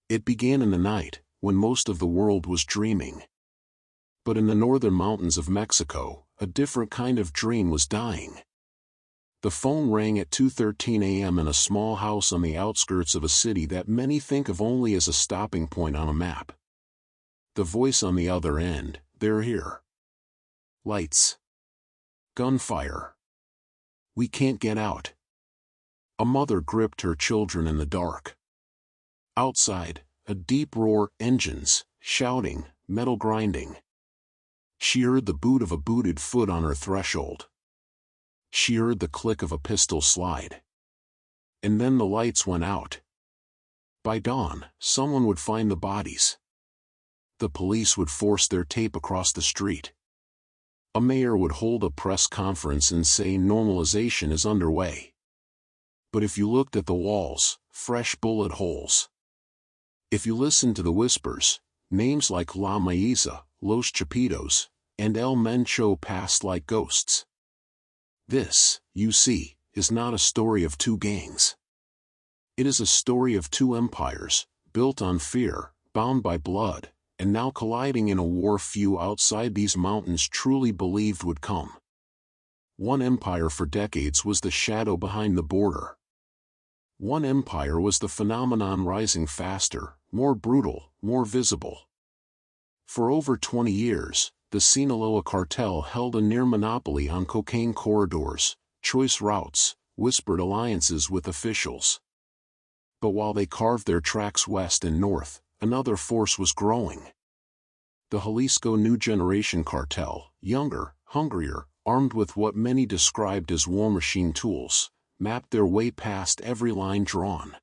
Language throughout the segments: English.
It began in the night, when most of the world was dreaming. But in the northern mountains of Mexico, a different kind of dream was dying. The phone rang at 2:13 a.m. in a small house on the outskirts of a city that many think of only as a stopping point on a map. The voice on the other end, "They're here. Lights. Gunfire. We can't get out." A mother gripped her children in the dark. Outside, a deep roar, engines, shouting, metal grinding. She heard the boot of a booted foot on her threshold. She heard the click of a pistol slide. And then the lights went out. By dawn, someone would find the bodies. The police would force their tape across the street. A mayor would hold a press conference and say normalization is underway. But if you looked at the walls, fresh bullet holes. If you listened to the whispers, names like La Maíza, Los Chapitos, and El Mencho passed like ghosts. This, you see, is not a story of two gangs. It is a story of two empires, built on fear, bound by blood, and now colliding in a war few outside these mountains truly believed would come. One empire for decades was the shadow behind the border. One empire was the phenomenon rising faster, more brutal, more visible. For over 20 years, the Sinaloa Cartel held a near monopoly on cocaine corridors, choice routes, whispered alliances with officials. But while they carved their tracks west and north, another force was growing. The Jalisco New Generation Cartel, younger, hungrier, armed with what many described as war machine tools, mapped their way past every line drawn.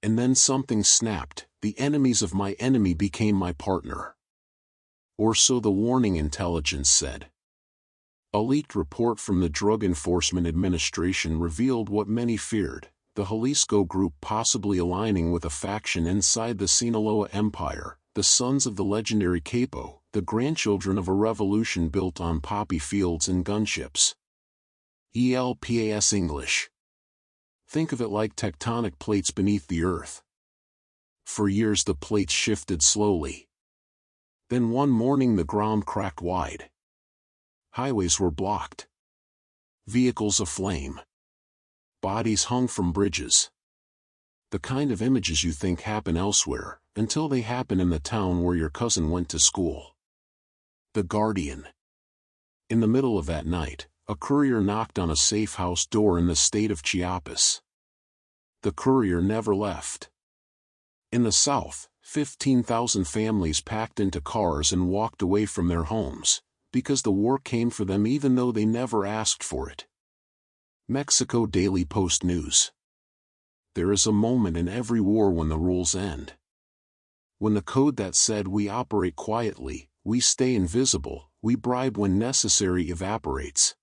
And then something snapped. The enemies of my enemy became my partner. Or so the warning intelligence said. A leaked report from the Drug Enforcement Administration revealed what many feared, the Jalisco group possibly aligning with a faction inside the Sinaloa Empire, the sons of the legendary Chapo, the grandchildren of a revolution built on poppy fields and gunships. ELPAS English. Think of it like tectonic plates beneath the earth. For years the plates shifted slowly. Then one morning the ground cracked wide. Highways were blocked. Vehicles aflame. Bodies hung from bridges. The kind of images you think happen elsewhere, until they happen in the town where your cousin went to school. The Guardian. In the middle of that night, a courier knocked on a safe house door in the state of Chiapas. The courier never left. In the south, 15,000 families packed into cars and walked away from their homes, because the war came for them even though they never asked for it. Mexico Daily Post News. There is a moment in every war when the rules end. When the code that said we operate quietly, we stay invisible, we bribe when necessary evaporates.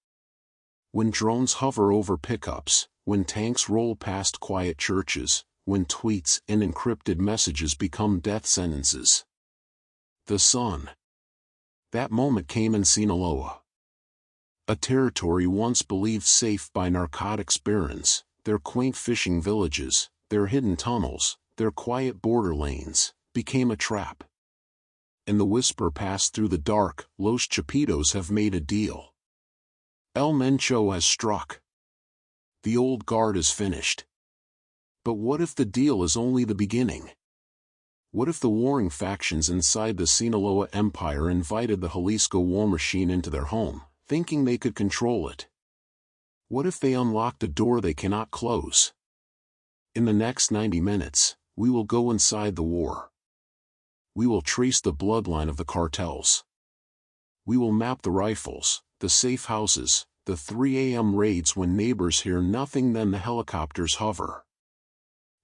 When drones hover over pickups, when tanks roll past quiet churches, when tweets and encrypted messages become death sentences. The sun. That moment came in Sinaloa. A territory once believed safe by narcotics barons, their quaint fishing villages, their hidden tunnels, their quiet border lanes, became a trap. And the whisper passed through the dark, Los Chapitos have made a deal. El Mencho has struck. The old guard is finished. But what if the deal is only the beginning? What if the warring factions inside the Sinaloa Empire invited the Jalisco war machine into their home, thinking they could control it? What if they unlocked a door they cannot close? In the next 90 minutes, we will go inside the war. We will trace the bloodline of the cartels. We will map the rifles, the safe houses, the 3 a.m. raids when neighbors hear nothing, then the helicopters hover.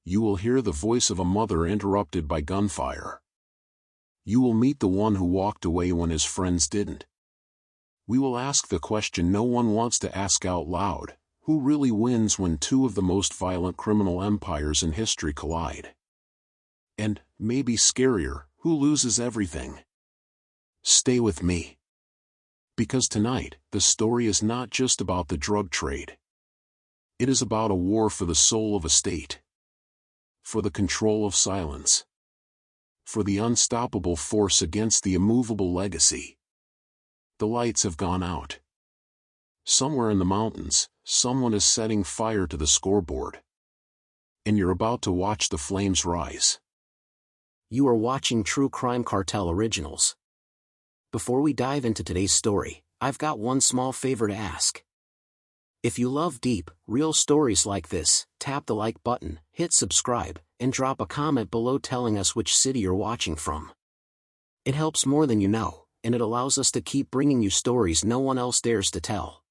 You will hear the voice of a mother interrupted by gunfire. You will meet the one who walked away when his friends didn't. We will ask the question no one wants to ask out loud: who really wins when two of the most violent criminal empires in history collide? And, maybe scarier, who loses everything? Stay with me. Because tonight, the story is not just about the drug trade. It is about a war for the soul of a state. For the control of silence. for the unstoppable force against the immovable legacy. The lights have gone out. Somewhere in the mountains, someone is setting fire to the scoreboard. And you're about to watch the flames rise. You are watching True Crime Cartel Originals. Before we dive into today's story, I've got one small favor to ask. If you love deep, real stories like this, tap the like button, hit subscribe, and drop a comment below telling us which city you're watching from. It helps more than you know, and it allows us to keep bringing you stories no one else dares to tell.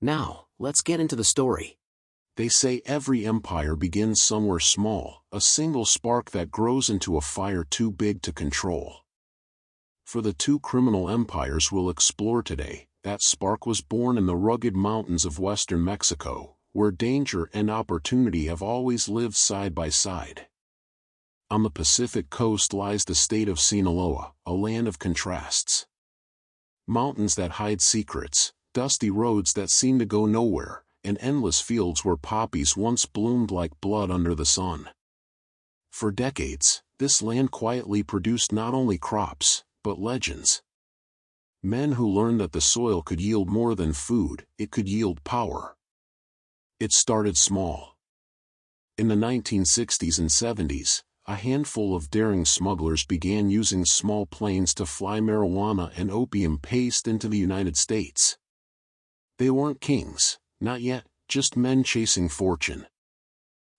Now, let's get into the story. They say every empire begins somewhere small, a single spark that grows into a fire too big to control. For the two criminal empires we'll explore today, that spark was born in the rugged mountains of western Mexico, where danger and opportunity have always lived side by side. On the Pacific coast lies the state of Sinaloa, a land of contrasts. Mountains that hide secrets, dusty roads that seem to go nowhere, and endless fields where poppies once bloomed like blood under the sun. For decades, this land quietly produced not only crops, but legends. Men who learned that the soil could yield more than food, it could yield power. It started small. In the 1960s and 70s, a handful of daring smugglers began using small planes to fly marijuana and opium paste into the United States. They weren't kings, not yet, just men chasing fortune.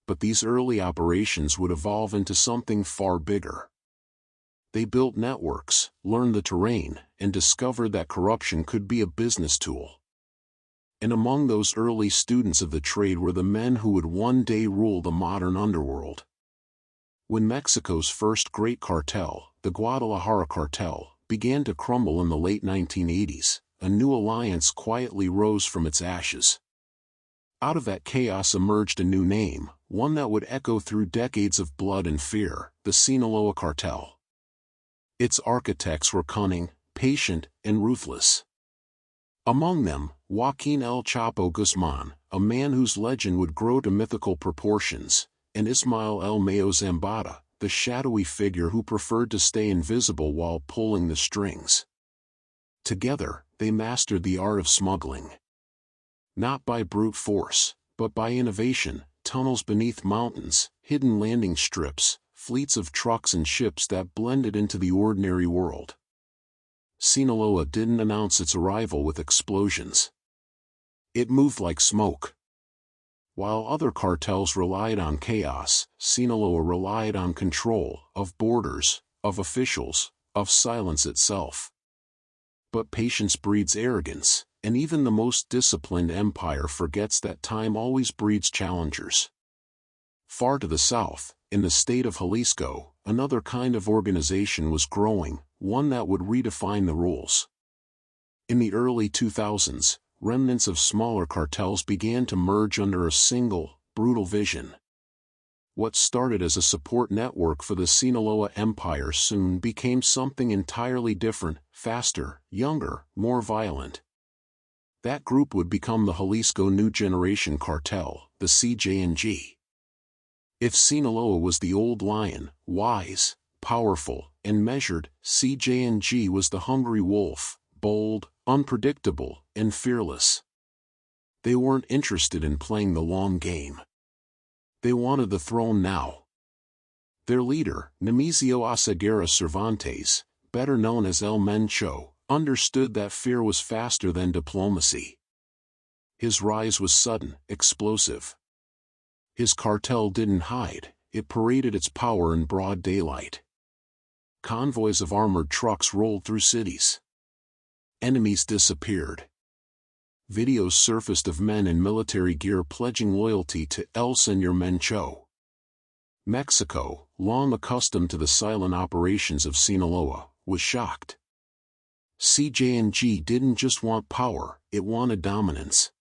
But these early operations would evolve into something far bigger. They built networks, learned the terrain, and discovered that corruption could be a business tool. And among those early students of the trade were the men who would one day rule the modern underworld. When Mexico's first great cartel, the Guadalajara Cartel, began to crumble in the late 1980s, a new alliance quietly rose from its ashes. Out of that chaos emerged a new name, one that would echo through decades of blood and fear, the Sinaloa Cartel. Its architects were cunning, patient, and ruthless. Among them, Joaquin El Chapo Guzman, a man whose legend would grow to mythical proportions, and Ismael El Mayo Zambada, the shadowy figure who preferred to stay invisible while pulling the strings. Together, they mastered the art of smuggling. Not by brute force, but by innovation, tunnels beneath mountains, hidden landing strips, fleets of trucks and ships that blended into the ordinary world. Sinaloa didn't announce its arrival with explosions. It moved like smoke. While other cartels relied on chaos, Sinaloa relied on control, of borders, of officials, of silence itself. But patience breeds arrogance, and even the most disciplined empire forgets that time always breeds challengers. Far to the south, in the state of Jalisco, another kind of organization was growing, one that would redefine the rules. In the early 2000s, remnants of smaller cartels began to merge under a single, brutal vision. What started as a support network for the Sinaloa Empire soon became something entirely different, faster, younger, more violent. That group would become the Jalisco New Generation Cartel, the CJNG. If Sinaloa was the old lion, wise, powerful, and measured, CJNG was the hungry wolf, bold, unpredictable, and fearless. They weren't interested in playing the long game. They wanted the throne now. Their leader, Nemesio Oseguera Cervantes, better known as El Mencho, understood that fear was faster than diplomacy. His rise was sudden, explosive. His cartel didn't hide, it paraded its power in broad daylight. Convoys of armored trucks rolled through cities. Enemies disappeared. Videos surfaced of men in military gear pledging loyalty to El Señor Mencho. Mexico, long accustomed to the silent operations of Sinaloa, was shocked. CJNG didn't just want power, it wanted dominance.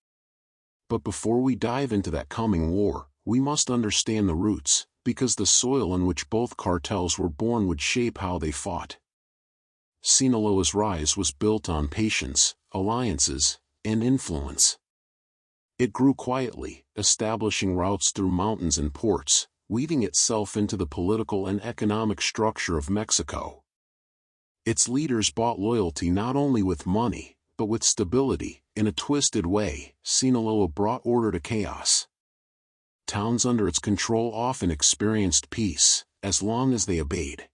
But before we dive into that coming war, we must understand the roots, because the soil in which both cartels were born would shape how they fought. Sinaloa's rise was built on patience, alliances, and influence. It grew quietly, establishing routes through mountains and ports, weaving itself into the political and economic structure of Mexico. Its leaders bought loyalty not only with money, but with stability. In a twisted way, Sinaloa brought order to chaos. Towns under its control often experienced peace, as long as they obeyed.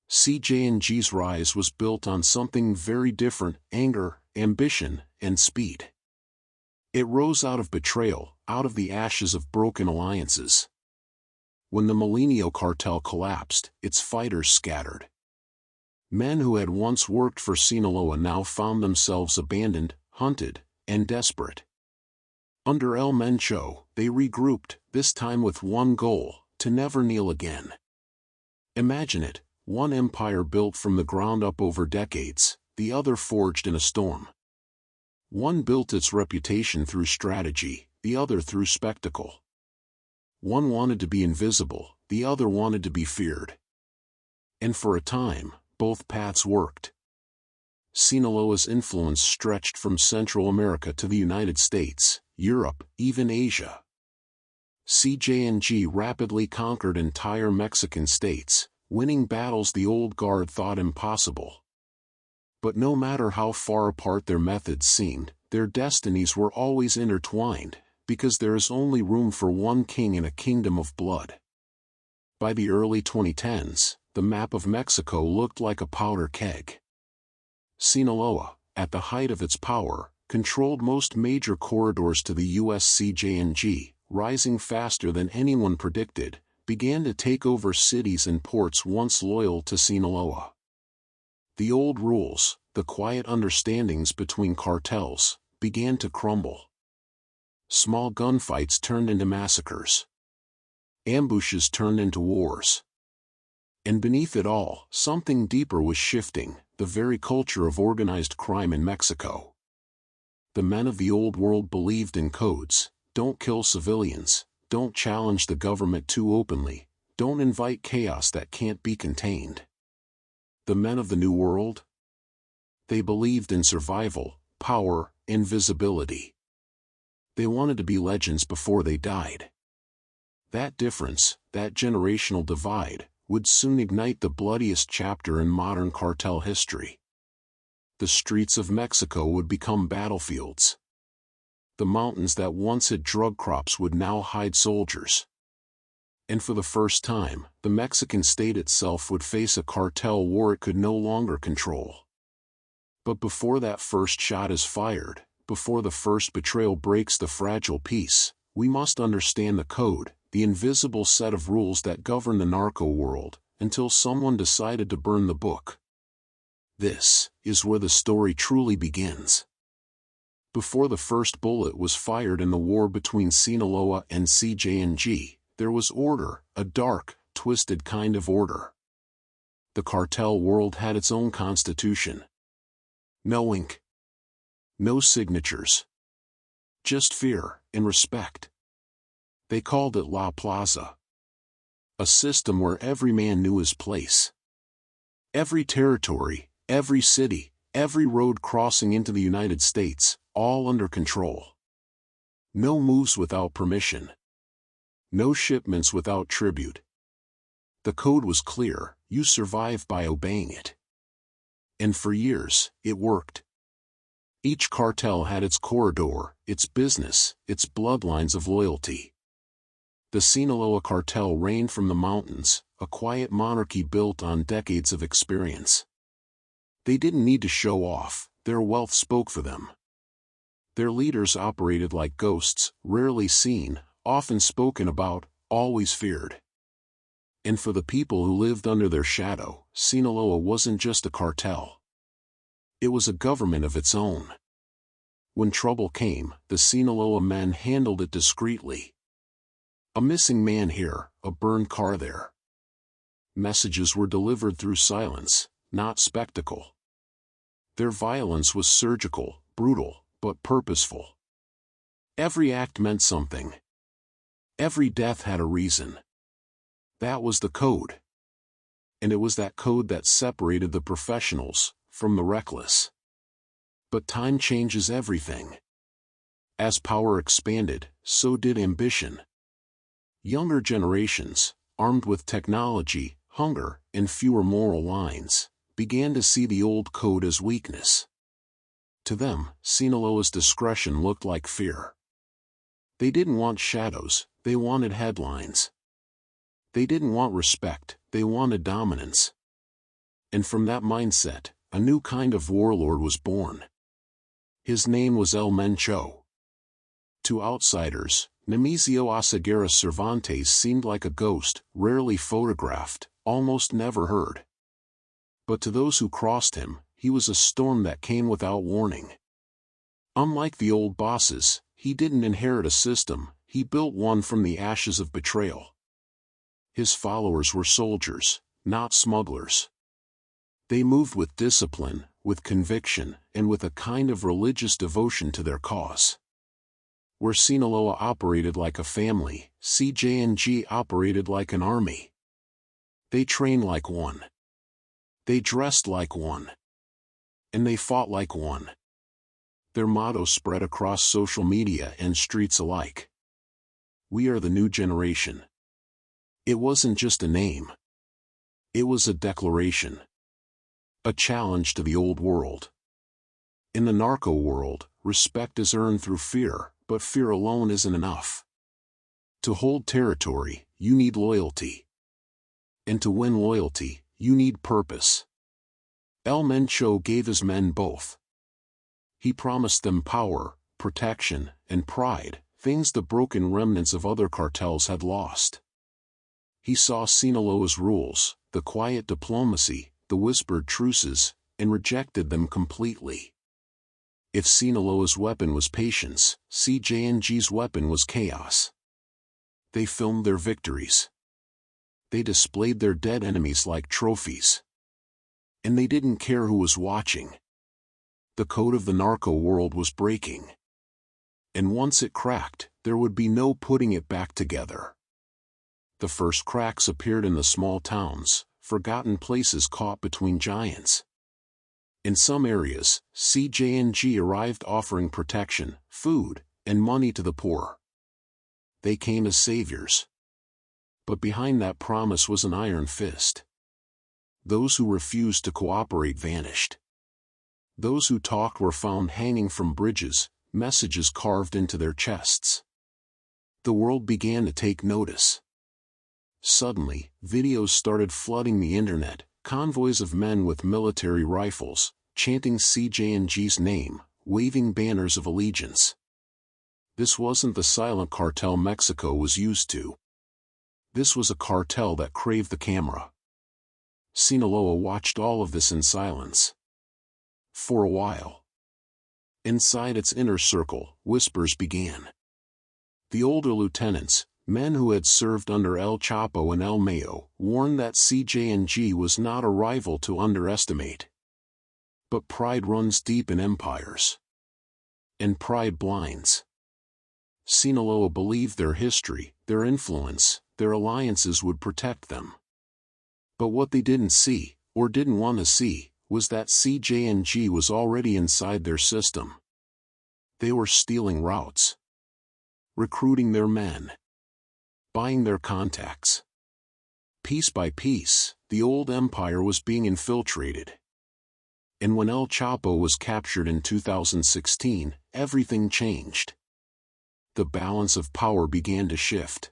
CJNG's rise was built on something very different: anger, ambition, and speed. It rose out of betrayal, out of the ashes of broken alliances. When the Sinaloa Cartel collapsed, its fighters scattered. Men who had once worked for Sinaloa now found themselves abandoned, hunted, and desperate. Under El Mencho, they regrouped, this time with one goal: to never kneel again. Imagine it, one empire built from the ground up over decades, the other forged in a storm. One built its reputation through strategy, the other through spectacle. One wanted to be invisible, the other wanted to be feared. And for a time, both paths worked. Sinaloa's influence stretched from Central America to the United States, Europe, even Asia. CJNG rapidly conquered entire Mexican states, winning battles the old guard thought impossible. But no matter how far apart their methods seemed, their destinies were always intertwined, because there is only room for one king in a kingdom of blood. By the early 2010s, the map of Mexico looked like a powder keg. Sinaloa, at the height of its power, controlled most major corridors to the U.S. CJNG, rising faster than anyone predicted, began to take over cities and ports once loyal to Sinaloa. The old rules, the quiet understandings between cartels, began to crumble. Small gunfights turned into massacres. Ambushes turned into wars. And beneath it all, something deeper was shifting: the very culture of organized crime in Mexico. The men of the old world believed in codes: don't kill civilians, don't challenge the government too openly, don't invite chaos that can't be contained. The men of the new world? They believed in survival, power, invisibility. They wanted to be legends before they died. That difference, that generational divide, would soon ignite the bloodiest chapter in modern cartel history. The streets of Mexico would become battlefields. The mountains that once had drug crops would now hide soldiers. And for the first time, the Mexican state itself would face a cartel war it could no longer control. But before that first shot is fired, before the first betrayal breaks the fragile peace, we must understand the code, the invisible set of rules that govern the narco world, until someone decided to burn the book. This is where the story truly begins. Before the first bullet was fired in the war between Sinaloa and CJNG, there was order, a dark, twisted kind of order. The cartel world had its own constitution. No ink. No signatures. Just fear and respect. They called it La Plaza. A system where every man knew his place. Every territory, every city, every road crossing into the United States, all under control. No moves without permission. No shipments without tribute. The code was clear: you survive by obeying it. And for years, it worked. Each cartel had its corridor, its business, its bloodlines of loyalty. The Sinaloa Cartel reigned from the mountains, a quiet monarchy built on decades of experience. They didn't need to show off, their wealth spoke for them. Their leaders operated like ghosts, rarely seen, often spoken about, always feared. And for the people who lived under their shadow, Sinaloa wasn't just a cartel. It was a government of its own. When trouble came, the Sinaloa men handled it discreetly. A missing man here, a burned car there. Messages were delivered through silence, not spectacle. Their violence was surgical, brutal, but purposeful. Every act meant something. Every death had a reason. That was the code. And it was that code that separated the professionals from the reckless. But time changes everything. As power expanded, so did ambition. Younger generations, armed with technology, hunger, and fewer moral lines, began to see the old code as weakness. To them, Sinaloa's discretion looked like fear. They didn't want shadows, they wanted headlines. They didn't want respect, they wanted dominance. And from that mindset, a new kind of warlord was born. His name was El Mencho. To outsiders, Nemesio Oseguera Cervantes seemed like a ghost, rarely photographed, almost never heard. But to those who crossed him, he was a storm that came without warning. Unlike the old bosses, he didn't inherit a system, he built one from the ashes of betrayal. His followers were soldiers, not smugglers. They moved with discipline, with conviction, and with a kind of religious devotion to their cause. Where Sinaloa operated like a family, CJNG operated like an army. They trained like one. They dressed like one. And they fought like one. Their motto spread across social media and streets alike. We are the new generation. It wasn't just a name. It was a declaration. A challenge to the old world. In the narco world, respect is earned through fear, but fear alone isn't enough. To hold territory, you need loyalty. And to win loyalty, you need purpose. El Mencho gave his men both. He promised them power, protection, and pride, things the broken remnants of other cartels had lost. He saw Sinaloa's rules, the quiet diplomacy, the whispered truces, and rejected them completely. If Sinaloa's weapon was patience, CJNG's weapon was chaos. They filmed their victories. They displayed their dead enemies like trophies. And they didn't care who was watching. The code of the narco world was breaking. And once it cracked, there would be no putting it back together. The first cracks appeared in the small towns, forgotten places caught between giants. In some areas, CJNG arrived offering protection, food, and money to the poor. They came as saviors. But behind that promise was an iron fist. Those who refused to cooperate vanished. Those who talked were found hanging from bridges, messages carved into their chests. The world began to take notice. Suddenly, videos started flooding the internet, convoys of men with military rifles, chanting CJNG's name, waving banners of allegiance. This wasn't the silent cartel Mexico was used to. This was a cartel that craved the camera. Sinaloa watched all of this in silence. For a while. Inside its inner circle, whispers began. The older lieutenants, men who had served under El Chapo and El Mayo, warned that CJNG was not a rival to underestimate. But pride runs deep in empires. And pride blinds. Sinaloa believed their history, their influence, their alliances would protect them. But what they didn't see, or didn't want to see, was that CJNG was already inside their system. They were stealing routes. Recruiting their men. Buying their contacts. Piece by piece, the old empire was being infiltrated. And when El Chapo was captured in 2016, everything changed. The balance of power began to shift.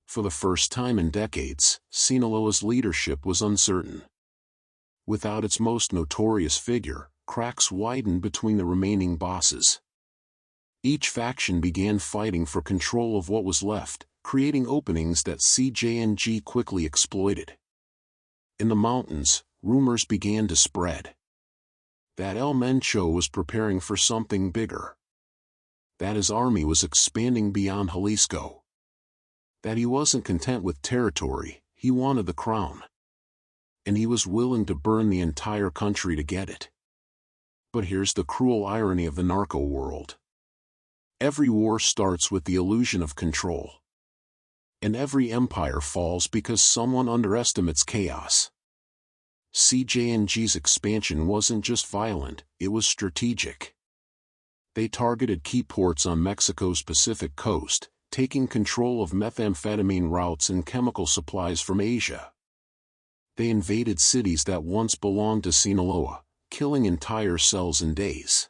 For the first time in decades, Sinaloa's leadership was uncertain. Without its most notorious figure, cracks widened between the remaining bosses. Each faction began fighting for control of what was left, creating openings that CJNG quickly exploited. In the mountains, rumors began to spread. That El Mencho was preparing for something bigger. That his army was expanding beyond Jalisco. That he wasn't content with territory, he wanted the crown. And he was willing to burn the entire country to get it. But here's the cruel irony of the narco world. Every war starts with the illusion of control. And every empire falls because someone underestimates chaos. CJNG's expansion wasn't just violent, it was strategic. They targeted key ports on Mexico's Pacific coast, taking control of methamphetamine routes and chemical supplies from Asia. They invaded cities that once belonged to Sinaloa, killing entire cells in days.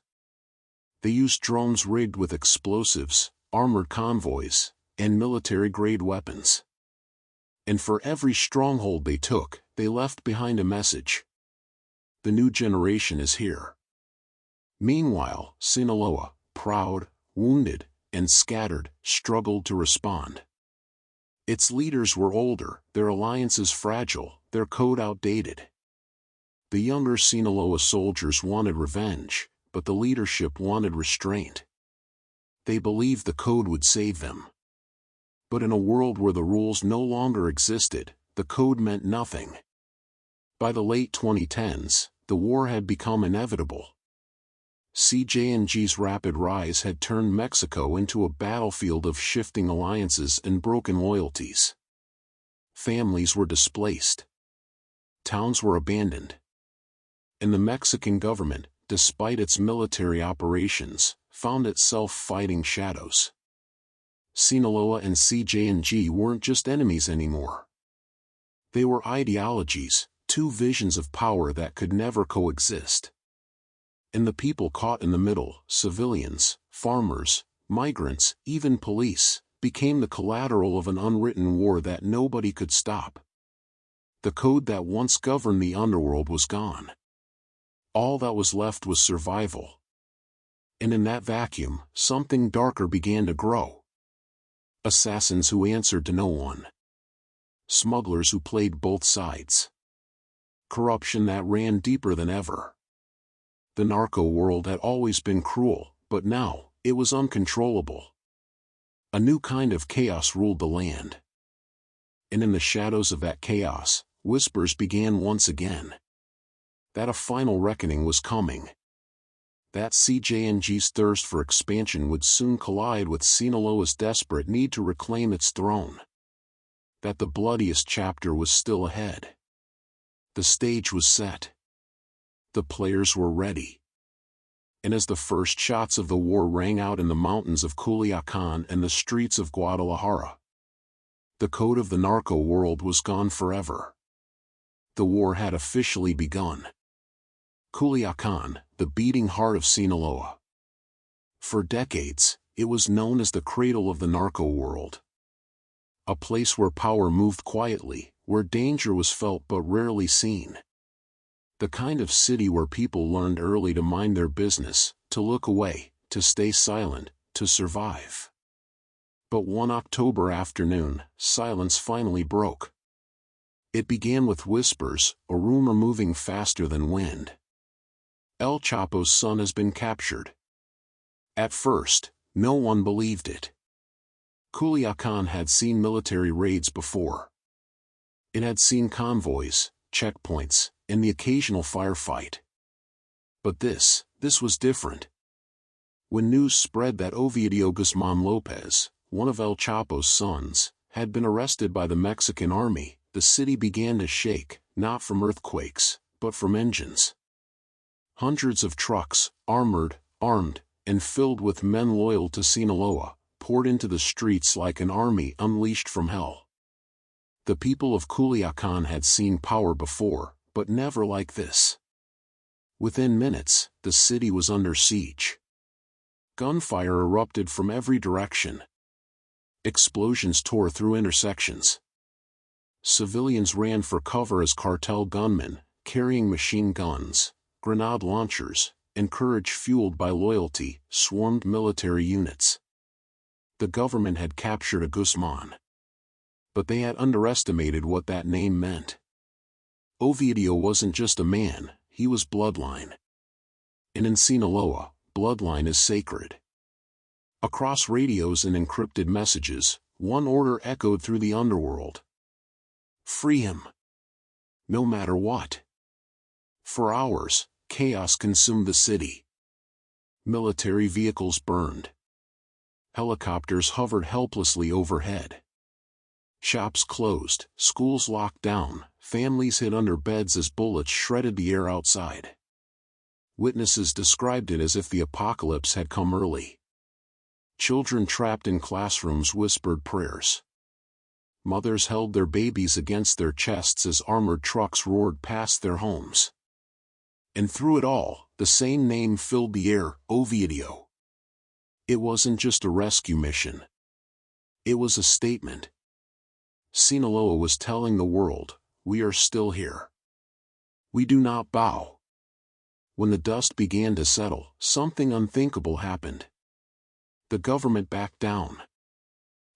They used drones rigged with explosives, armored convoys, and military-grade weapons. And for every stronghold they took, they left behind a message. The new generation is here. Meanwhile, Sinaloa, proud, wounded, and scattered, struggled to respond. Its leaders were older, their alliances fragile, their code outdated. The younger Sinaloa soldiers wanted revenge, but the leadership wanted restraint. They believed the code would save them. But in a world where the rules no longer existed, the code meant nothing. By the late 2010s, the war had become inevitable. CJNG's rapid rise had turned Mexico into a battlefield of shifting alliances and broken loyalties. Families were displaced. Towns were abandoned. And the Mexican government, despite its military operations, found itself fighting shadows. Sinaloa and CJNG weren't just enemies anymore. They were ideologies, two visions of power that could never coexist. And the people caught in the middle, civilians, farmers, migrants, even police, became the collateral of an unwritten war that nobody could stop. The code that once governed the underworld was gone. All that was left was survival. And in that vacuum, something darker began to grow. Assassins who answered to no one. Smugglers who played both sides. Corruption that ran deeper than ever. The narco world had always been cruel, but now, it was uncontrollable. A new kind of chaos ruled the land. And in the shadows of that chaos, whispers began once again. That a final reckoning was coming. That CJNG's thirst for expansion would soon collide with Sinaloa's desperate need to reclaim its throne. That the bloodiest chapter was still ahead. The stage was set. The players were ready. And as the first shots of the war rang out in the mountains of Culiacán and the streets of Guadalajara, the code of the narco world was gone forever. The war had officially begun. Culiacán, the beating heart of Sinaloa. For decades, it was known as the cradle of the narco world. A place where power moved quietly, where danger was felt but rarely seen. The kind of city where people learned early to mind their business, to look away, to stay silent, to survive. But one October afternoon, silence finally broke. It began with whispers, a rumor moving faster than wind. El Chapo's son has been captured. At first, no one believed it. Culiacán had seen military raids before. It had seen convoys, checkpoints, and the occasional firefight. But this was different. When news spread that Ovidio Guzman Lopez, one of El Chapo's sons, had been arrested by the Mexican army, the city began to shake, not from earthquakes, but from engines. Hundreds of trucks, armored, armed, and filled with men loyal to Sinaloa, poured into the streets like an army unleashed from hell. The people of Culiacán had seen power before, but never like this. Within minutes, the city was under siege. Gunfire erupted from every direction. Explosions tore through intersections. Civilians ran for cover as cartel gunmen, carrying machine guns, grenade launchers, and courage fueled by loyalty, swarmed military units. The government had captured a Guzman. But they had underestimated what that name meant. Ovidio wasn't just a man, he was bloodline. And in Sinaloa, bloodline is sacred. Across radios and encrypted messages, one order echoed through the underworld. Free him. No matter what. For hours, chaos consumed the city. Military vehicles burned. Helicopters hovered helplessly overhead. Shops closed, schools locked down, families hid under beds as bullets shredded the air outside. Witnesses described it as if the apocalypse had come early. Children trapped in classrooms whispered prayers. Mothers held their babies against their chests as armored trucks roared past their homes. And through it all, the same name filled the air, Ovidio. It wasn't just a rescue mission. It was a statement. Sinaloa was telling the world, we are still here. We do not bow. When the dust began to settle, something unthinkable happened. The government backed down.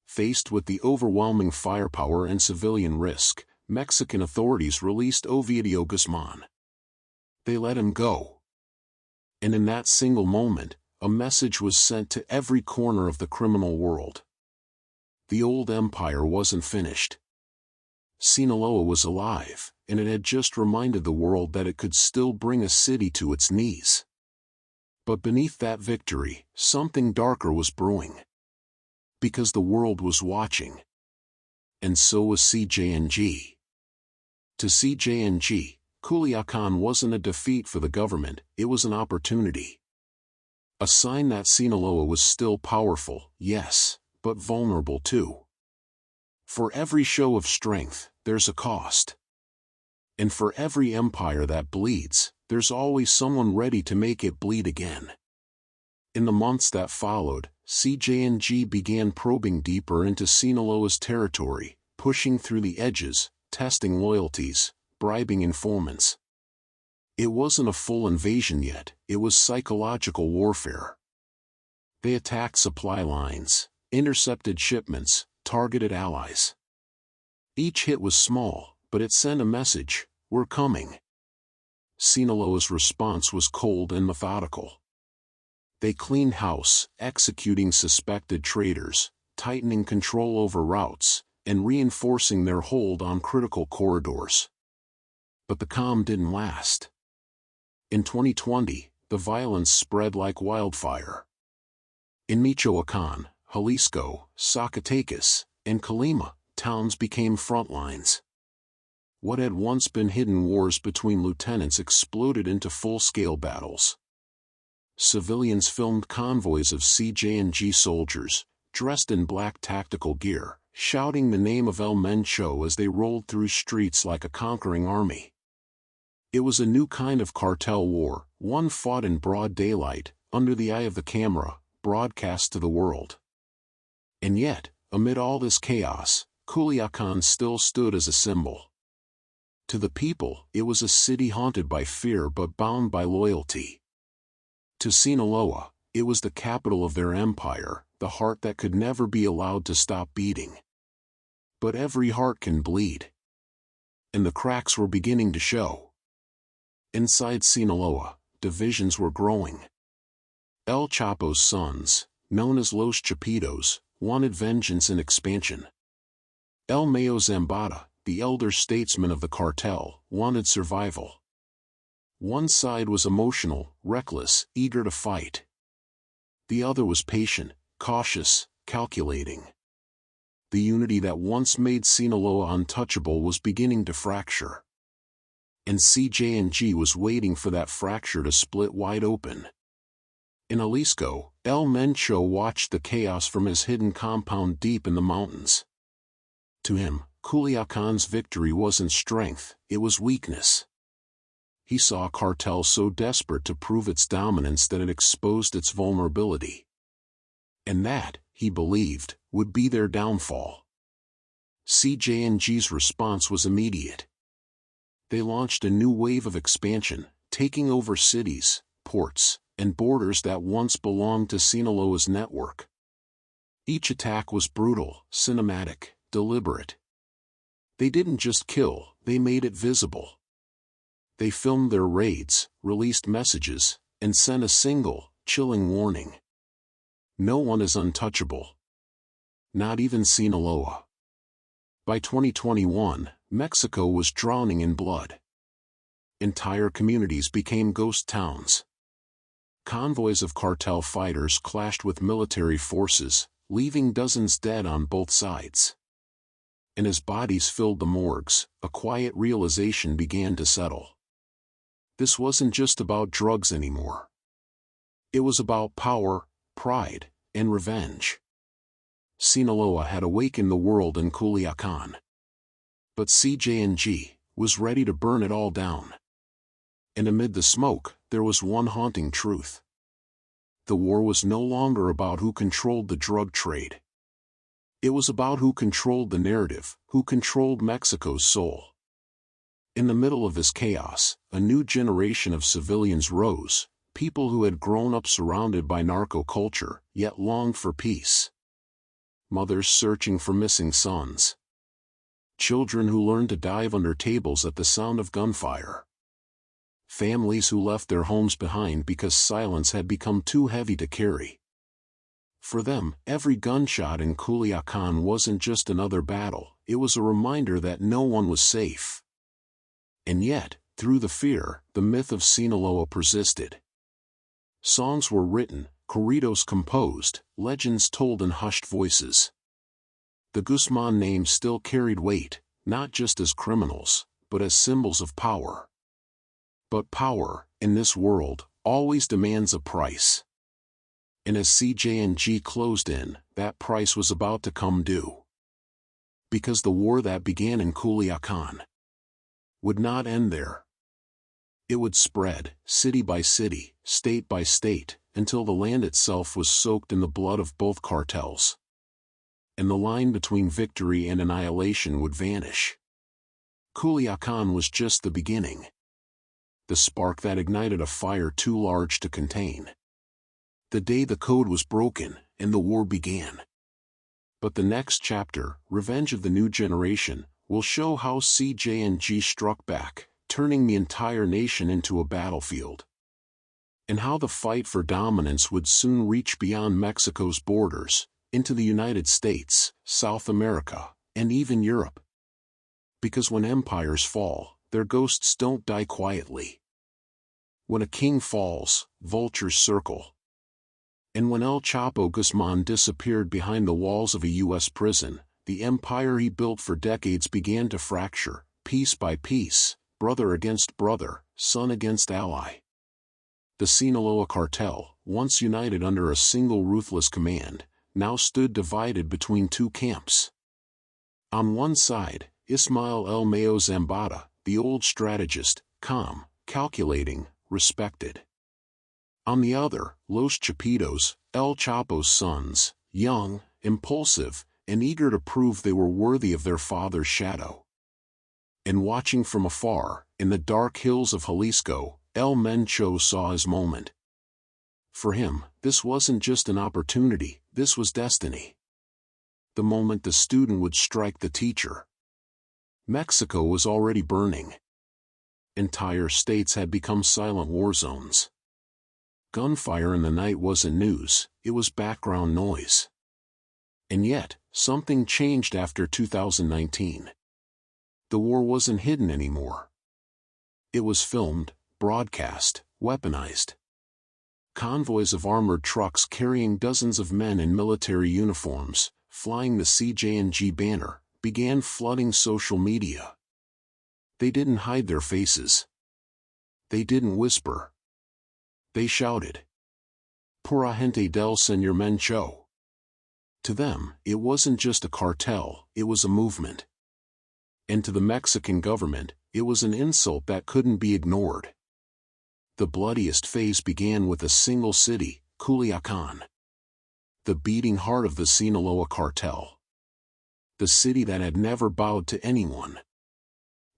Faced with the overwhelming firepower and civilian risk, Mexican authorities released Ovidio Guzman. They let him go. And in that single moment, a message was sent to every corner of the criminal world. The old empire wasn't finished. Sinaloa was alive, and it had just reminded the world that it could still bring a city to its knees. But beneath that victory, something darker was brewing. Because the world was watching. And so was CJNG. To CJNG, Culiacán wasn't a defeat for the government, it was an opportunity. A sign that Sinaloa was still powerful, yes, but vulnerable too. For every show of strength, there's a cost. And for every empire that bleeds, there's always someone ready to make it bleed again. In the months that followed, CJNG began probing deeper into Sinaloa's territory, pushing through the edges, testing loyalties, bribing informants. It wasn't a full invasion yet, it was psychological warfare. They attacked supply lines, intercepted shipments, targeted allies. Each hit was small, but it sent a message, we're coming. Sinaloa's response was cold and methodical. They cleaned house, executing suspected traitors, tightening control over routes, and reinforcing their hold on critical corridors. But the calm didn't last. In 2020, the violence spread like wildfire. In Michoacán, Jalisco, Zacatecas, and Colima, towns became front lines. What had once been hidden wars between lieutenants exploded into full-scale battles. Civilians filmed convoys of CJNG soldiers, dressed in black tactical gear, shouting the name of El Mencho as they rolled through streets like a conquering army. It was a new kind of cartel war, one fought in broad daylight, under the eye of the camera, broadcast to the world. And yet, amid all this chaos, Culiacán still stood as a symbol. To the people, it was a city haunted by fear but bound by loyalty. To Sinaloa, it was the capital of their empire, the heart that could never be allowed to stop beating. But every heart can bleed. And the cracks were beginning to show. Inside Sinaloa, divisions were growing. El Chapo's sons, known as Los Chapitos, wanted vengeance and expansion. El Mayo Zambada, the elder statesman of the cartel, wanted survival. One side was emotional, reckless, eager to fight. The other was patient, cautious, calculating. The unity that once made Sinaloa untouchable was beginning to fracture. And CJNG was waiting for that fracture to split wide open. In Jalisco, El Mencho watched the chaos from his hidden compound deep in the mountains. To him, Culiacán's victory wasn't strength, it was weakness. He saw a cartel so desperate to prove its dominance that it exposed its vulnerability. And that, he believed, would be their downfall. CJNG's response was immediate. They launched a new wave of expansion, taking over cities, ports, and borders that once belonged to Sinaloa's network. Each attack was brutal, cinematic, deliberate. They didn't just kill, they made it visible. They filmed their raids, released messages, and sent a single, chilling warning. No one is untouchable. Not even Sinaloa. By 2021, Mexico was drowning in blood. Entire communities became ghost towns. Convoys of cartel fighters clashed with military forces, leaving dozens dead on both sides. And as bodies filled the morgues, a quiet realization began to settle. This wasn't just about drugs anymore. It was about power, pride, and revenge. Sinaloa had awakened the world in Culiacán. But CJNG was ready to burn it all down. And amid the smoke, there was one haunting truth. The war was no longer about who controlled the drug trade. It was about who controlled the narrative, who controlled Mexico's soul. In the middle of this chaos, a new generation of civilians rose, people who had grown up surrounded by narco culture, yet longed for peace. Mothers searching for missing sons. Children who learned to dive under tables at the sound of gunfire. Families who left their homes behind because silence had become too heavy to carry. For them, every gunshot in Culiacán wasn't just another battle, it was a reminder that no one was safe. And yet, through the fear, the myth of Sinaloa persisted. Songs were written, corridos composed, legends told in hushed voices. The Guzman name still carried weight, not just as criminals, but as symbols of power. But power, in this world, always demands a price. And as CJNG closed in, that price was about to come due. Because the war that began in Culiacán would not end there. It would spread, city by city, state by state, until the land itself was soaked in the blood of both cartels. And the line between victory and annihilation would vanish. Culiacán was just the beginning. The spark that ignited a fire too large to contain. The day the code was broken, and the war began. But the next chapter, Revenge of the New Generation, will show how CJNG struck back, turning the entire nation into a battlefield. And how the fight for dominance would soon reach beyond Mexico's borders, into the United States, South America, and even Europe. Because when empires fall, their ghosts don't die quietly. When a king falls, vultures circle. And when El Chapo Guzman disappeared behind the walls of a U.S. prison, the empire he built for decades began to fracture, piece by piece, brother against brother, son against ally. The Sinaloa Cartel, once united under a single ruthless command, now stood divided between two camps. On one side, Ismael El Mayo Zambada, the old strategist, calm, calculating, respected. On the other, Los Chapitos, El Chapo's sons, young, impulsive, and eager to prove they were worthy of their father's shadow. And watching from afar, in the dark hills of Jalisco, El Mencho saw his moment. For him, this wasn't just an opportunity, this was destiny. The moment the student would strike the teacher. Mexico was already burning. Entire states had become silent war zones. Gunfire in the night wasn't news, it was background noise. And yet, something changed after 2019. The war wasn't hidden anymore. It was filmed, broadcast, weaponized. Convoys of armored trucks carrying dozens of men in military uniforms, flying the CJNG banner, began flooding social media. They didn't hide their faces. They didn't whisper. They shouted, "Pura gente del Señor Mencho." To them, it wasn't just a cartel, it was a movement. And to the Mexican government, it was an insult that couldn't be ignored. The bloodiest phase began with a single city, Culiacán. The beating heart of the Sinaloa Cartel. The city that had never bowed to anyone.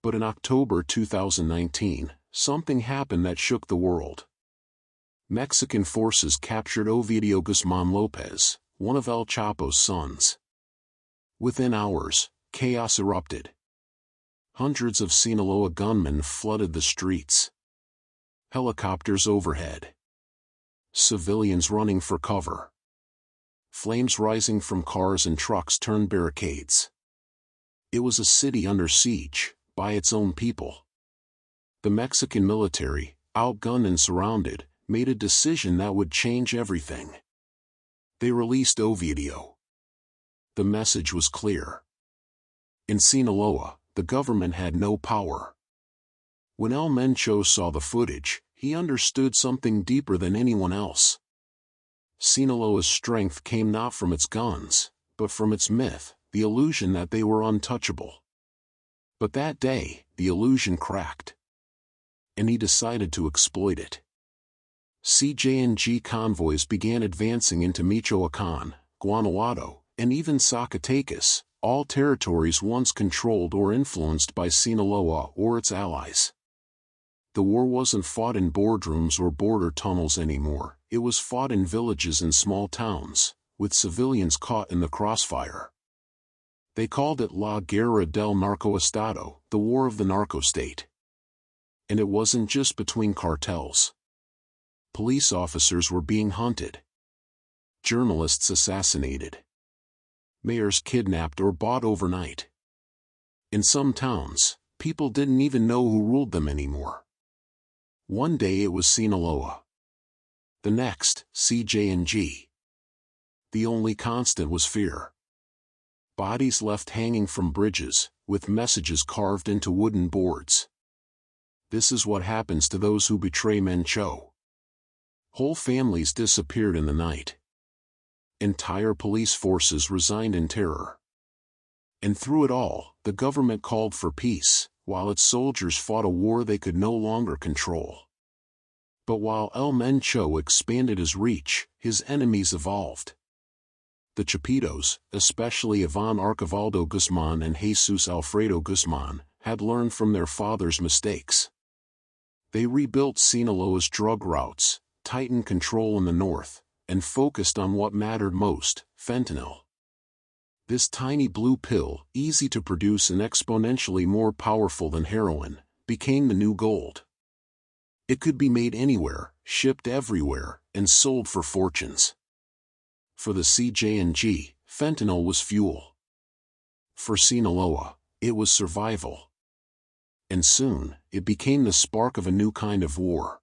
But in October 2019, something happened that shook the world. Mexican forces captured Ovidio Guzman Lopez, one of El Chapo's sons. Within hours, chaos erupted. Hundreds of Sinaloa gunmen flooded the streets. Helicopters overhead. Civilians running for cover. Flames rising from cars and trucks turned barricades. It was a city under siege, by its own people. The Mexican military, outgunned and surrounded, made a decision that would change everything. They released Ovidio. The message was clear. In Sinaloa, the government had no power. When El Mencho saw the footage, he understood something deeper than anyone else. Sinaloa's strength came not from its guns, but from its myth, the illusion that they were untouchable. But that day, the illusion cracked. And he decided to exploit it. CJNG convoys began advancing into Michoacán, Guanajuato, and even Zacatecas, all territories once controlled or influenced by Sinaloa or its allies. The war wasn't fought in boardrooms or border tunnels anymore, it was fought in villages and small towns, with civilians caught in the crossfire. They called it La Guerra del Narco Estado, the War of the Narco State. And it wasn't just between cartels. Police officers were being hunted. Journalists assassinated. Mayors kidnapped or bought overnight. In some towns, people didn't even know who ruled them anymore. One day it was Sinaloa. The next, CJNG. The only constant was fear. Bodies left hanging from bridges, with messages carved into wooden boards. This is what happens to those who betray Mencho. Whole families disappeared in the night. Entire police forces resigned in terror. And through it all, the government called for peace, while its soldiers fought a war they could no longer control. But while El Mencho expanded his reach, his enemies evolved. The Chapitos, especially Iván Archivaldo Guzmán and Jesus Alfredo Guzmán, had learned from their father's mistakes. They rebuilt Sinaloa's drug routes, tightened control in the north, and focused on what mattered most, fentanyl. This tiny blue pill, easy to produce and exponentially more powerful than heroin, became the new gold. It could be made anywhere, shipped everywhere, and sold for fortunes. For the CJNG, fentanyl was fuel. For Sinaloa, it was survival. And soon, it became the spark of a new kind of war.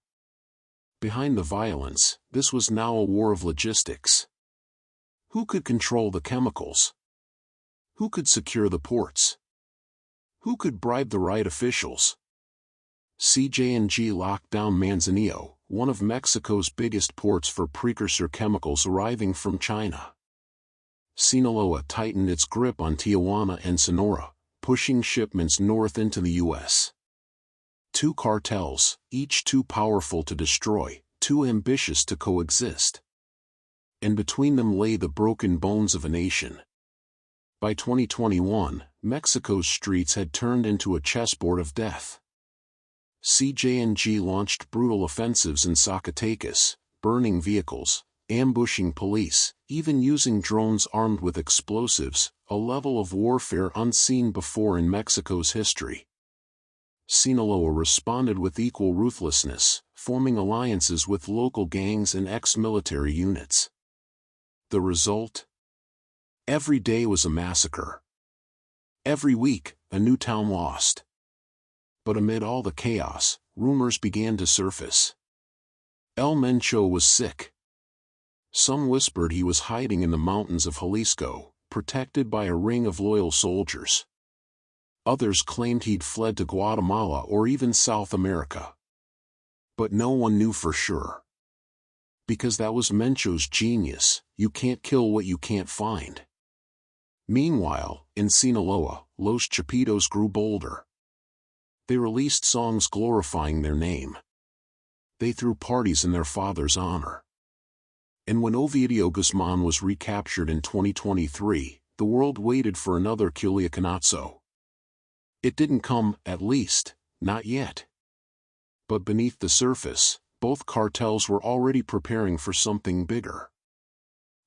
Behind the violence, this was now a war of logistics. Who could control the chemicals? Who could secure the ports? Who could bribe the right officials? CJNG locked down Manzanillo, one of Mexico's biggest ports for precursor chemicals arriving from China. Sinaloa tightened its grip on Tijuana and Sonora, pushing shipments north into the U.S. Two cartels, each too powerful to destroy, too ambitious to coexist. And between them lay the broken bones of a nation. By 2021, Mexico's streets had turned into a chessboard of death. CJNG launched brutal offensives in Zacatecas, burning vehicles, ambushing police, even using drones armed with explosives, a level of warfare unseen before in Mexico's history. Sinaloa responded with equal ruthlessness, forming alliances with local gangs and ex-military units. The result? Every day was a massacre. Every week, a new town lost. But amid all the chaos, rumors began to surface. El Mencho was sick. Some whispered he was hiding in the mountains of Jalisco, protected by a ring of loyal soldiers. Others claimed he'd fled to Guatemala or even South America. But no one knew for sure. Because that was Mencho's genius, you can't kill what you can't find. Meanwhile, in Sinaloa, Los Chapitos grew bolder. They released songs glorifying their name. They threw parties in their father's honor. And when Ovidio Guzmán was recaptured in 2023, the world waited for another Culiacanazo. It didn't come, at least, not yet. But beneath the surface, both cartels were already preparing for something bigger.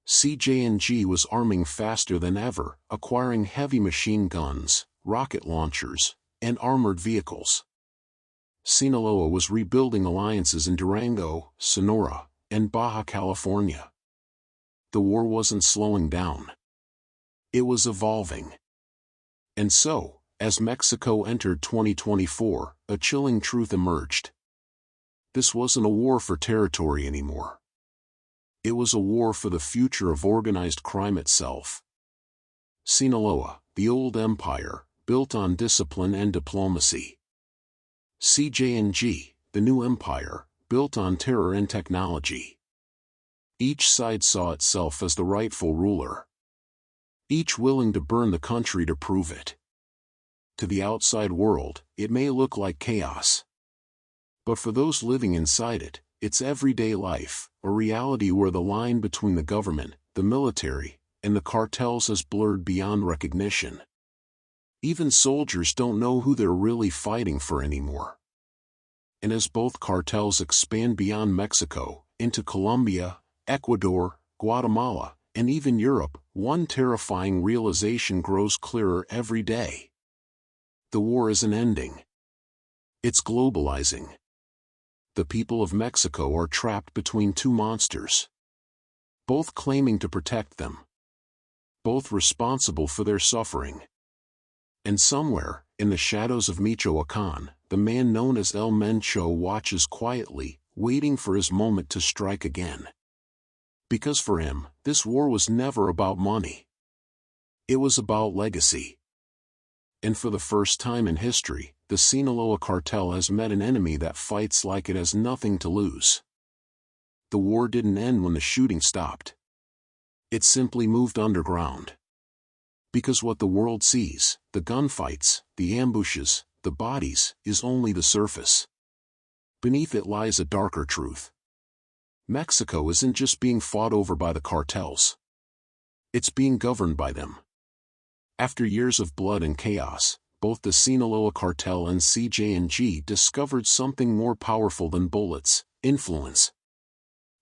CJNG was arming faster than ever, acquiring heavy machine guns, rocket launchers, and armored vehicles. Sinaloa was rebuilding alliances in Durango, Sonora, and Baja California. The war wasn't slowing down. It was evolving. And so, as Mexico entered 2024, a chilling truth emerged. This wasn't a war for territory anymore. It was a war for the future of organized crime itself. Sinaloa, the old empire, built on discipline and diplomacy. CJNG, the new empire, built on terror and technology. Each side saw itself as the rightful ruler. Each willing to burn the country to prove it. To the outside world, it may look like chaos. But for those living inside it, it's everyday life, a reality where the line between the government, the military, and the cartels is blurred beyond recognition. Even soldiers don't know who they're really fighting for anymore. And as both cartels expand beyond Mexico, into Colombia, Ecuador, Guatemala, and even Europe, one terrifying realization grows clearer every day. The war isn't ending. It's globalizing. The people of Mexico are trapped between two monsters. Both claiming to protect them. Both responsible for their suffering. And somewhere, in the shadows of Michoacán, the man known as El Mencho watches quietly, waiting for his moment to strike again. Because for him, this war was never about money. It was about legacy. And for the first time in history, the Sinaloa Cartel has met an enemy that fights like it has nothing to lose. The war didn't end when the shooting stopped. It simply moved underground. Because what the world sees, the gunfights, the ambushes, the bodies, is only the surface. Beneath it lies a darker truth. Mexico isn't just being fought over by the cartels. It's being governed by them. After years of blood and chaos, both the Sinaloa Cartel and CJNG discovered something more powerful than bullets: influence.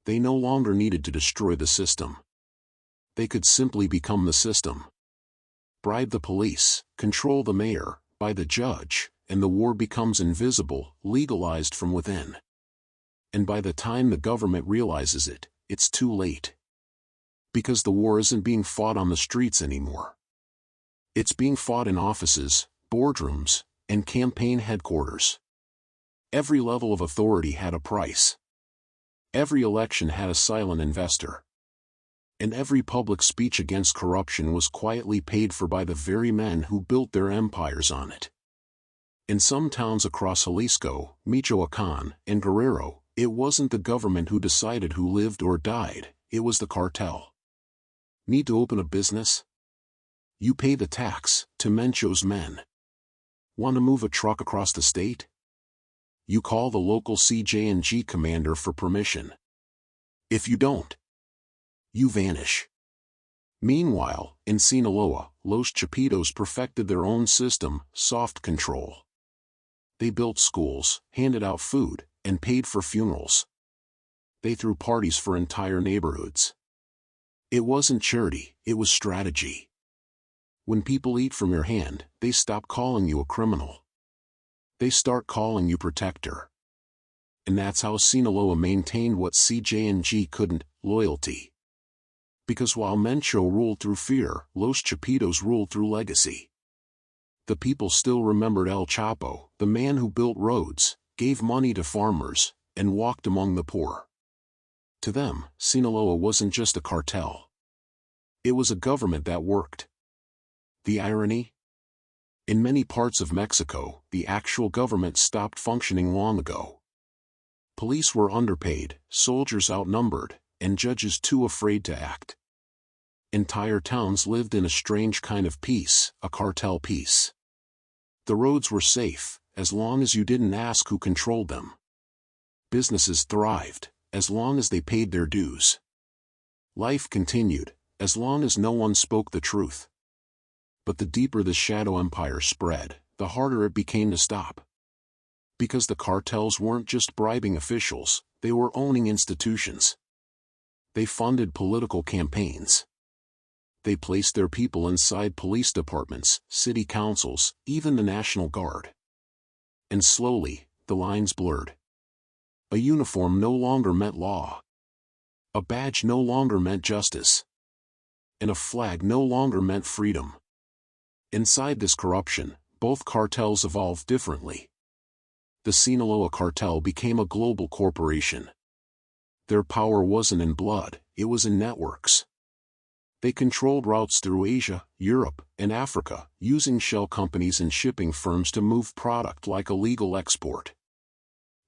They no longer needed to destroy the system. They could simply become the system. Bribe the police, control the mayor, buy the judge, and the war becomes invisible, legalized from within. And by the time the government realizes it, it's too late. Because the war isn't being fought on the streets anymore. It's being fought in offices, boardrooms, and campaign headquarters. Every level of authority had a price. Every election had a silent investor. And every public speech against corruption was quietly paid for by the very men who built their empires on it. In some towns across Jalisco, Michoacán, and Guerrero, it wasn't the government who decided who lived or died, it was the cartel. Need to open a business? You pay the tax, to Mencho's men. Want to move a truck across the state? You call the local CJNG commander for permission. If you don't, you vanish. Meanwhile, in Sinaloa, Los Chapitos perfected their own system, soft control. They built schools, handed out food, and paid for funerals. They threw parties for entire neighborhoods. It wasn't charity, it was strategy. When people eat from your hand, they stop calling you a criminal. They start calling you protector. And that's how Sinaloa maintained what CJNG couldn't: loyalty. Because while Mencho ruled through fear, Los Chapitos ruled through legacy. The people still remembered El Chapo, the man who built roads, gave money to farmers, and walked among the poor. To them, Sinaloa wasn't just a cartel. It was a government that worked. The irony? In many parts of Mexico, the actual government stopped functioning long ago. Police were underpaid, soldiers outnumbered, and judges too afraid to act. Entire towns lived in a strange kind of peace, a cartel peace. The roads were safe, as long as you didn't ask who controlled them. Businesses thrived, as long as they paid their dues. Life continued, as long as no one spoke the truth. But the deeper the shadow empire spread, the harder it became to stop. Because the cartels weren't just bribing officials, they were owning institutions. They funded political campaigns. They placed their people inside police departments, city councils, even the National Guard. And slowly, the lines blurred. A uniform no longer meant law. A badge no longer meant justice. And a flag no longer meant freedom. Inside this corruption, both cartels evolved differently. The Sinaloa Cartel became a global corporation. Their power wasn't in blood, it was in networks. They controlled routes through Asia, Europe, and Africa, using shell companies and shipping firms to move product like a legal export.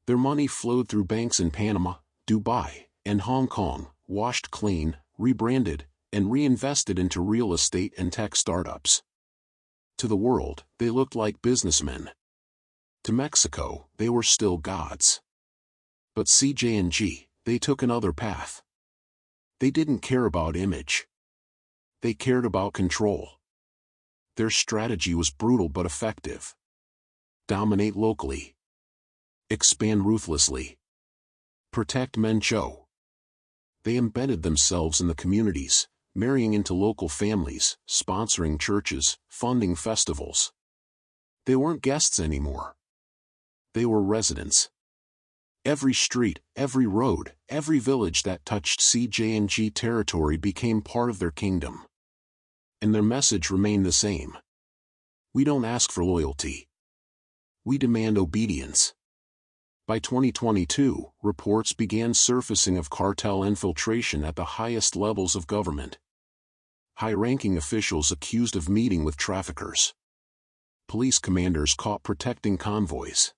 Their money flowed through banks in Panama, Dubai, and Hong Kong, washed clean, rebranded, and reinvested into real estate and tech startups. To the world, they looked like businessmen. To Mexico, they were still gods. But CJNG, they took another path. They didn't care about image. They cared about control. Their strategy was brutal but effective. Dominate locally. Expand ruthlessly. Protect Mencho. They embedded themselves in the communities, marrying into local families, sponsoring churches, funding festivals. They weren't guests anymore. They were residents. Every street, every road, every village that touched CJNG territory became part of their kingdom. And their message remained the same. We don't ask for loyalty. We demand obedience. By 2022, reports began surfacing of cartel infiltration at the highest levels of government. High-ranking officials accused of meeting with traffickers. Police commanders caught protecting convoys.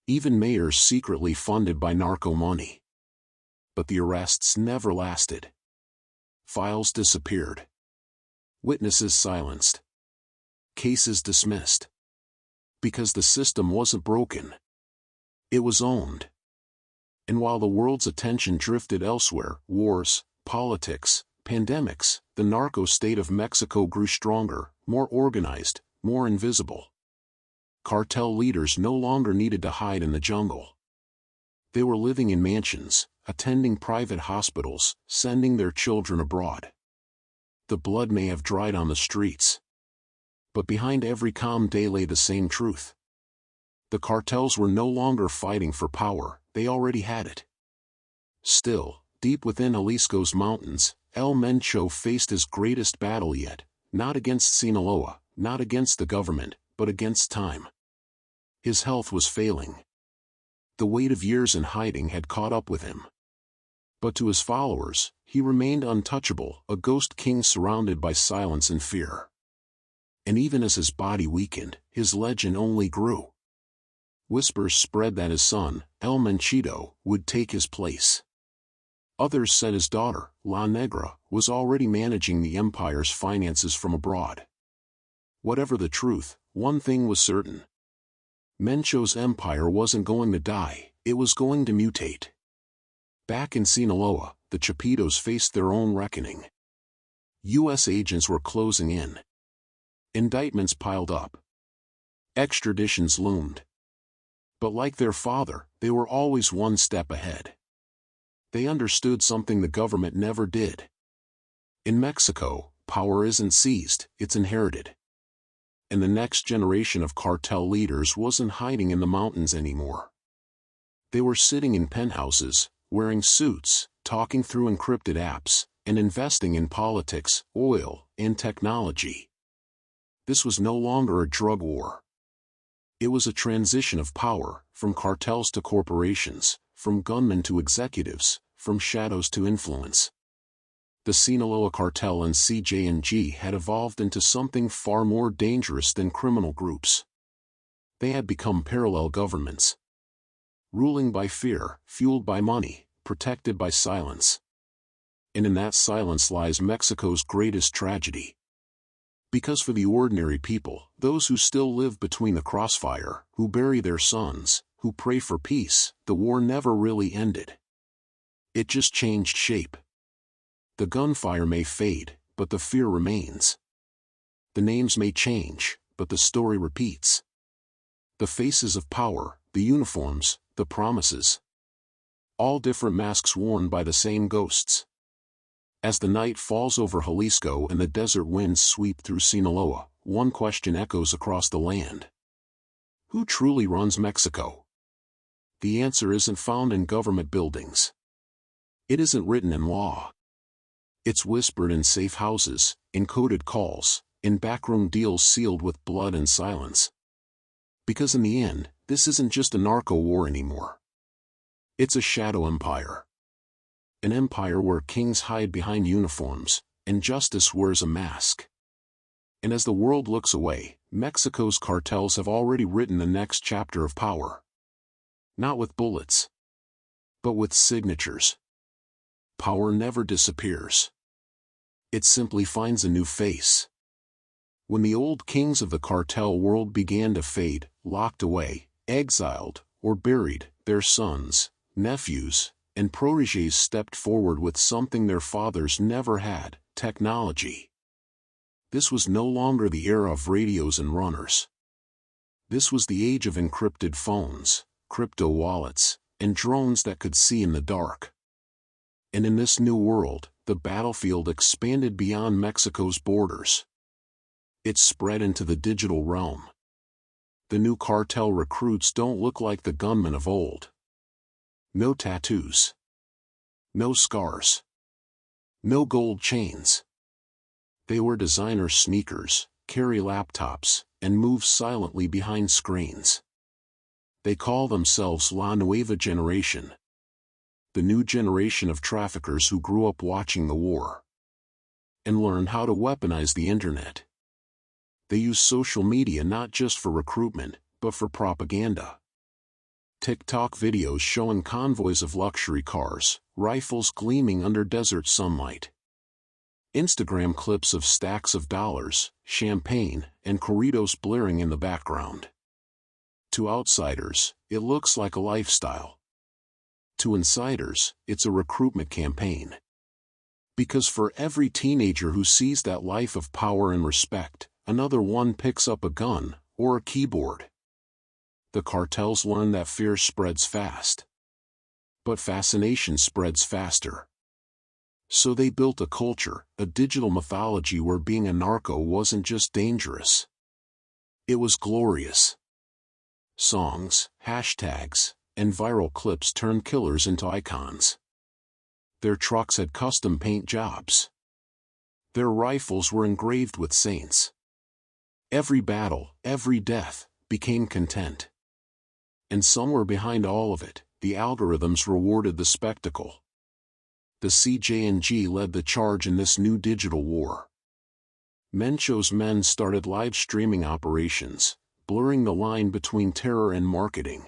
Even mayors secretly funded by narco money. But the arrests never lasted. Files disappeared. Witnesses silenced. Cases dismissed. Because the system wasn't broken. It was owned. And while the world's attention drifted elsewhere, wars, politics, pandemics, the narco state of Mexico grew stronger, more organized, more invisible. Cartel leaders no longer needed to hide in the jungle. They were living in mansions, attending private hospitals, sending their children abroad. The blood may have dried on the streets. But behind every calm day lay the same truth. The cartels were no longer fighting for power, they already had it. Still, deep within Jalisco's mountains, El Mencho faced his greatest battle yet, not against Sinaloa, not against the government, but against time. His health was failing. The weight of years in hiding had caught up with him. But to his followers, he remained untouchable, a ghost king surrounded by silence and fear. And even as his body weakened, his legend only grew. Whispers spread that his son, El Menchito, would take his place. Others said his daughter, La Negra, was already managing the empire's finances from abroad. Whatever the truth, one thing was certain. Mencho's empire wasn't going to die, it was going to mutate. Back in Sinaloa, the Chapitos faced their own reckoning. U.S. agents were closing in. Indictments piled up. Extraditions loomed. But like their father, they were always one step ahead. They understood something the government never did. In Mexico, power isn't seized, it's inherited. And the next generation of cartel leaders wasn't hiding in the mountains anymore. They were sitting in penthouses, wearing suits, talking through encrypted apps, and investing in politics, oil, and technology. This was no longer a drug war. It was a transition of power, from cartels to corporations, from gunmen to executives, from shadows to influence. The Sinaloa Cartel and CJNG had evolved into something far more dangerous than criminal groups. They had become parallel governments. Ruling by fear, fueled by money, protected by silence. And in that silence lies Mexico's greatest tragedy. Because for the ordinary people, those who still live between the crossfire, who bury their sons, who pray for peace, the war never really ended. It just changed shape. The gunfire may fade, but the fear remains. The names may change, but the story repeats. The faces of power, the uniforms, the promises. All different masks worn by the same ghosts. As the night falls over Jalisco and the desert winds sweep through Sinaloa, one question echoes across the land. Who truly runs Mexico? The answer isn't found in government buildings. It isn't written in law. It's whispered in safe houses, in coded calls, in backroom deals sealed with blood and silence. Because in the end, this isn't just a narco war anymore. It's a shadow empire. An empire where kings hide behind uniforms, and justice wears a mask. And as the world looks away, Mexico's cartels have already written the next chapter of power. Not with bullets, but with signatures. Power never disappears. It simply finds a new face. When the old kings of the cartel world began to fade, locked away, exiled, or buried, their sons, nephews, and protégés stepped forward with something their fathers never had: technology. This was no longer the era of radios and runners. This was the age of encrypted phones, crypto wallets, and drones that could see in the dark. And in this new world, the battlefield expanded beyond Mexico's borders. It spread into the digital realm. The new cartel recruits don't look like the gunmen of old. No tattoos. No scars. No gold chains. They wear designer sneakers, carry laptops, and move silently behind screens. They call themselves La Nueva Generación. The new generation of traffickers who grew up watching the war and learned how to weaponize the internet. They use social media not just for recruitment, but for propaganda. TikTok videos showing convoys of luxury cars, rifles gleaming under desert sunlight. Instagram clips of stacks of dollars, champagne, and corridos blaring in the background. To outsiders, it looks like a lifestyle. To insiders, it's a recruitment campaign. Because for every teenager who sees that life of power and respect, another one picks up a gun or a keyboard. The cartels learn that fear spreads fast. But fascination spreads faster. So they built a culture, a digital mythology where being a narco wasn't just dangerous. It was glorious. Songs, hashtags, and viral clips turned killers into icons. Their trucks had custom paint jobs. Their rifles were engraved with saints. Every battle, every death, became content. And somewhere behind all of it, the algorithms rewarded the spectacle. The CJNG led the charge in this new digital war. Mencho's men started live streaming operations, blurring the line between terror and marketing.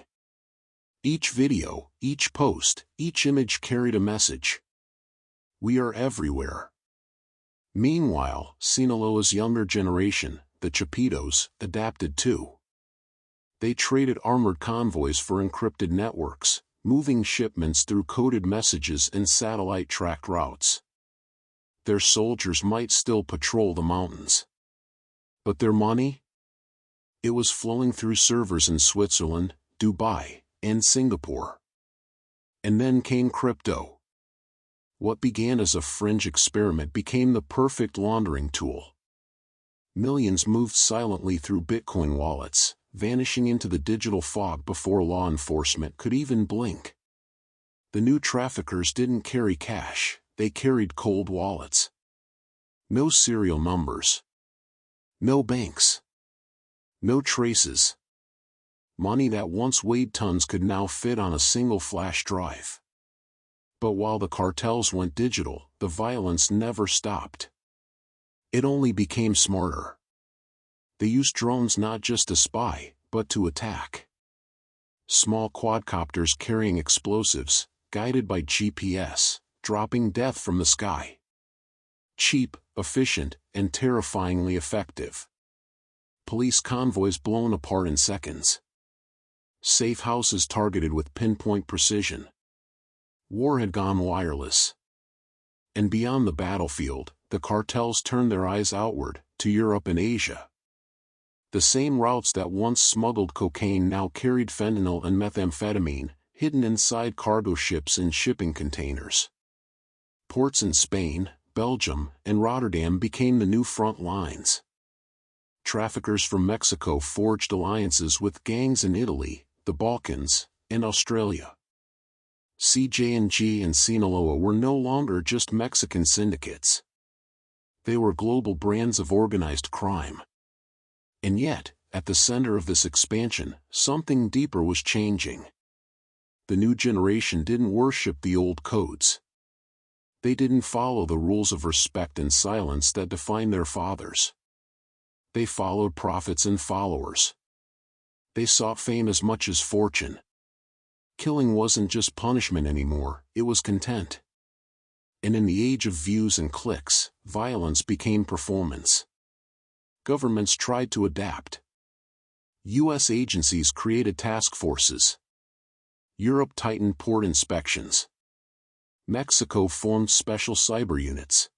Each video, each post, each image carried a message. We are everywhere. Meanwhile, Sinaloa's younger generation, the Chapitos, adapted too. They traded armored convoys for encrypted networks, moving shipments through coded messages and satellite-tracked routes. Their soldiers might still patrol the mountains. But their money? It was flowing through servers in Switzerland, Dubai, and Singapore. And then came crypto. What began as a fringe experiment became the perfect laundering tool. Millions moved silently through Bitcoin wallets, vanishing into the digital fog before law enforcement could even blink. The new traffickers didn't carry cash, they carried cold wallets. No serial numbers. No banks. No traces. Money that once weighed tons could now fit on a single flash drive. But while the cartels went digital, the violence never stopped. It only became smarter. They used drones not just to spy, but to attack. Small quadcopters carrying explosives, guided by GPS, dropping death from the sky. Cheap, efficient, and terrifyingly effective. Police convoys blown apart in seconds. Safe houses targeted with pinpoint precision. War had gone wireless. And beyond the battlefield, the cartels turned their eyes outward, to Europe and Asia. The same routes that once smuggled cocaine now carried fentanyl and methamphetamine, hidden inside cargo ships and shipping containers. Ports in Spain, Belgium, and Rotterdam became the new front lines. Traffickers from Mexico forged alliances with gangs in Italy, the Balkans, and Australia. CJNG and Sinaloa were no longer just Mexican syndicates. They were global brands of organized crime. And yet, at the center of this expansion, something deeper was changing. The new generation didn't worship the old codes. They didn't follow the rules of respect and silence that defined their fathers. They followed prophets and followers. They sought fame as much as fortune. Killing wasn't just punishment anymore, it was content. And in the age of views and clicks, violence became performance. Governments tried to adapt. U.S. agencies created task forces. Europe tightened port inspections. Mexico formed special cyber units.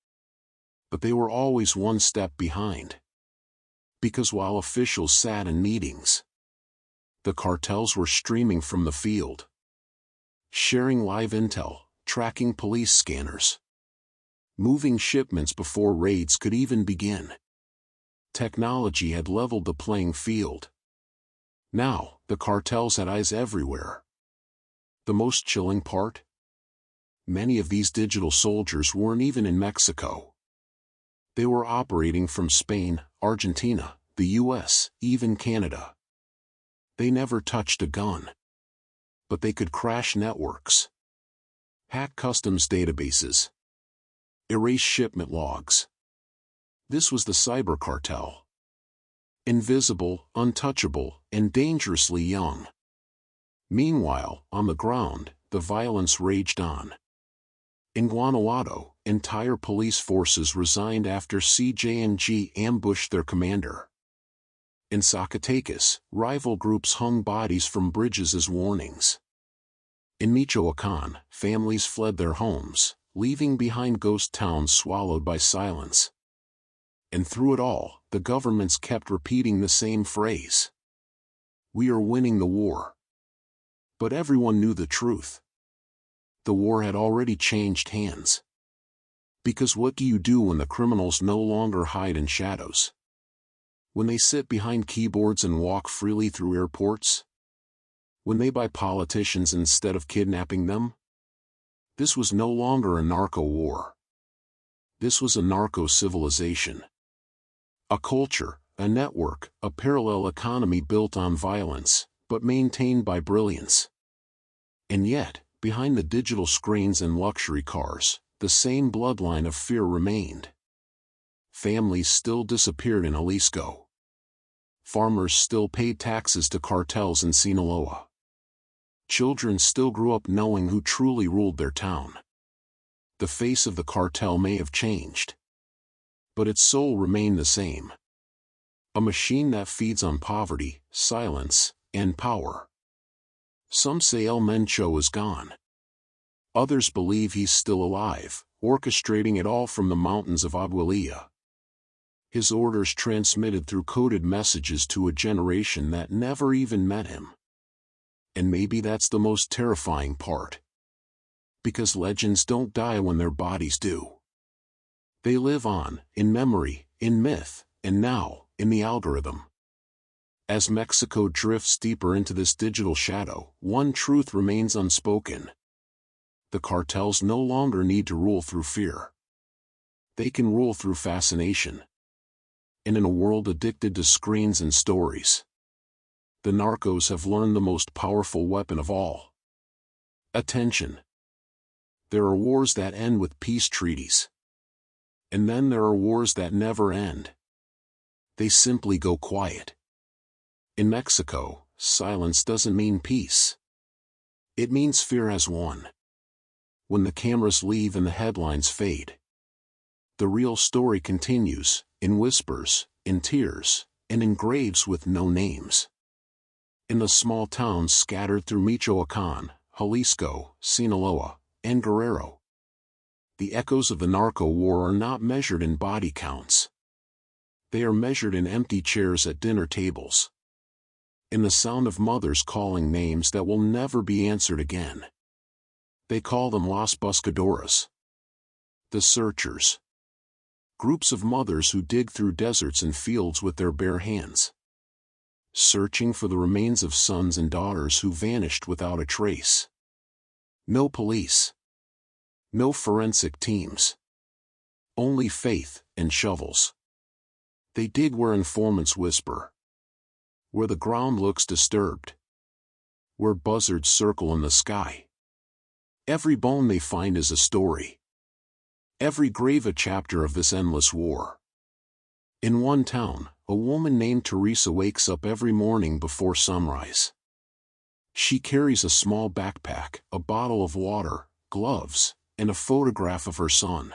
But they were always one step behind. Because while officials sat in meetings, the cartels were streaming from the field, sharing live intel, tracking police scanners, moving shipments before raids could even begin. Technology had leveled the playing field. Now, the cartels had eyes everywhere. The most chilling part? Many of these digital soldiers weren't even in Mexico. They were operating from Spain, Argentina, the US, even Canada. They never touched a gun. But they could crash networks, hack customs databases, erase shipment logs. This was the cyber cartel. Invisible, untouchable, and dangerously young. Meanwhile, on the ground, the violence raged on. In Guanajuato, entire police forces resigned after CJNG ambushed their commander. In Zacatecas, rival groups hung bodies from bridges as warnings. In Michoacán, families fled their homes, leaving behind ghost towns swallowed by silence. And through it all, the governments kept repeating the same phrase. We are winning the war. But everyone knew the truth. The war had already changed hands. Because what do you do when the criminals no longer hide in shadows? When they sit behind keyboards and walk freely through airports? When they buy politicians instead of kidnapping them? This was no longer a narco war. This was a narco civilization. A culture, a network, a parallel economy built on violence, but maintained by brilliance. And yet, behind the digital screens and luxury cars, the same bloodline of fear remained. Families still disappeared in Jalisco. Farmers still paid taxes to cartels in Sinaloa. Children still grew up knowing who truly ruled their town. The face of the cartel may have changed, but its soul remained the same. A machine that feeds on poverty, silence, and power. Some say El Mencho is gone. Others believe he's still alive, orchestrating it all from the mountains of Aguililla. His orders transmitted through coded messages to a generation that never even met him. And maybe that's the most terrifying part. Because legends don't die when their bodies do. They live on, in memory, in myth, and now, in the algorithm. As Mexico drifts deeper into this digital shadow, one truth remains unspoken. The cartels no longer need to rule through fear. They can rule through fascination. And in a world addicted to screens and stories, the narcos have learned the most powerful weapon of all. Attention. There are wars that end with peace treaties. And then there are wars that never end. They simply go quiet. In Mexico, silence doesn't mean peace. It means fear has won. When the cameras leave and the headlines fade, the real story continues, in whispers, in tears, and in graves with no names. In the small towns scattered through Michoacán, Jalisco, Sinaloa, and Guerrero, the echoes of the narco war are not measured in body counts. They are measured in empty chairs at dinner tables. In the sound of mothers calling names that will never be answered again. They call them Las Buscadoras. The searchers. Groups of mothers who dig through deserts and fields with their bare hands. Searching for the remains of sons and daughters who vanished without a trace. No police. No forensic teams. Only faith and shovels. They dig where informants whisper. Where the ground looks disturbed. Where buzzards circle in the sky. Every bone they find is a story. Every grave a chapter of this endless war. In one town, a woman named Teresa wakes up every morning before sunrise. She carries a small backpack, a bottle of water, gloves, and a photograph of her son.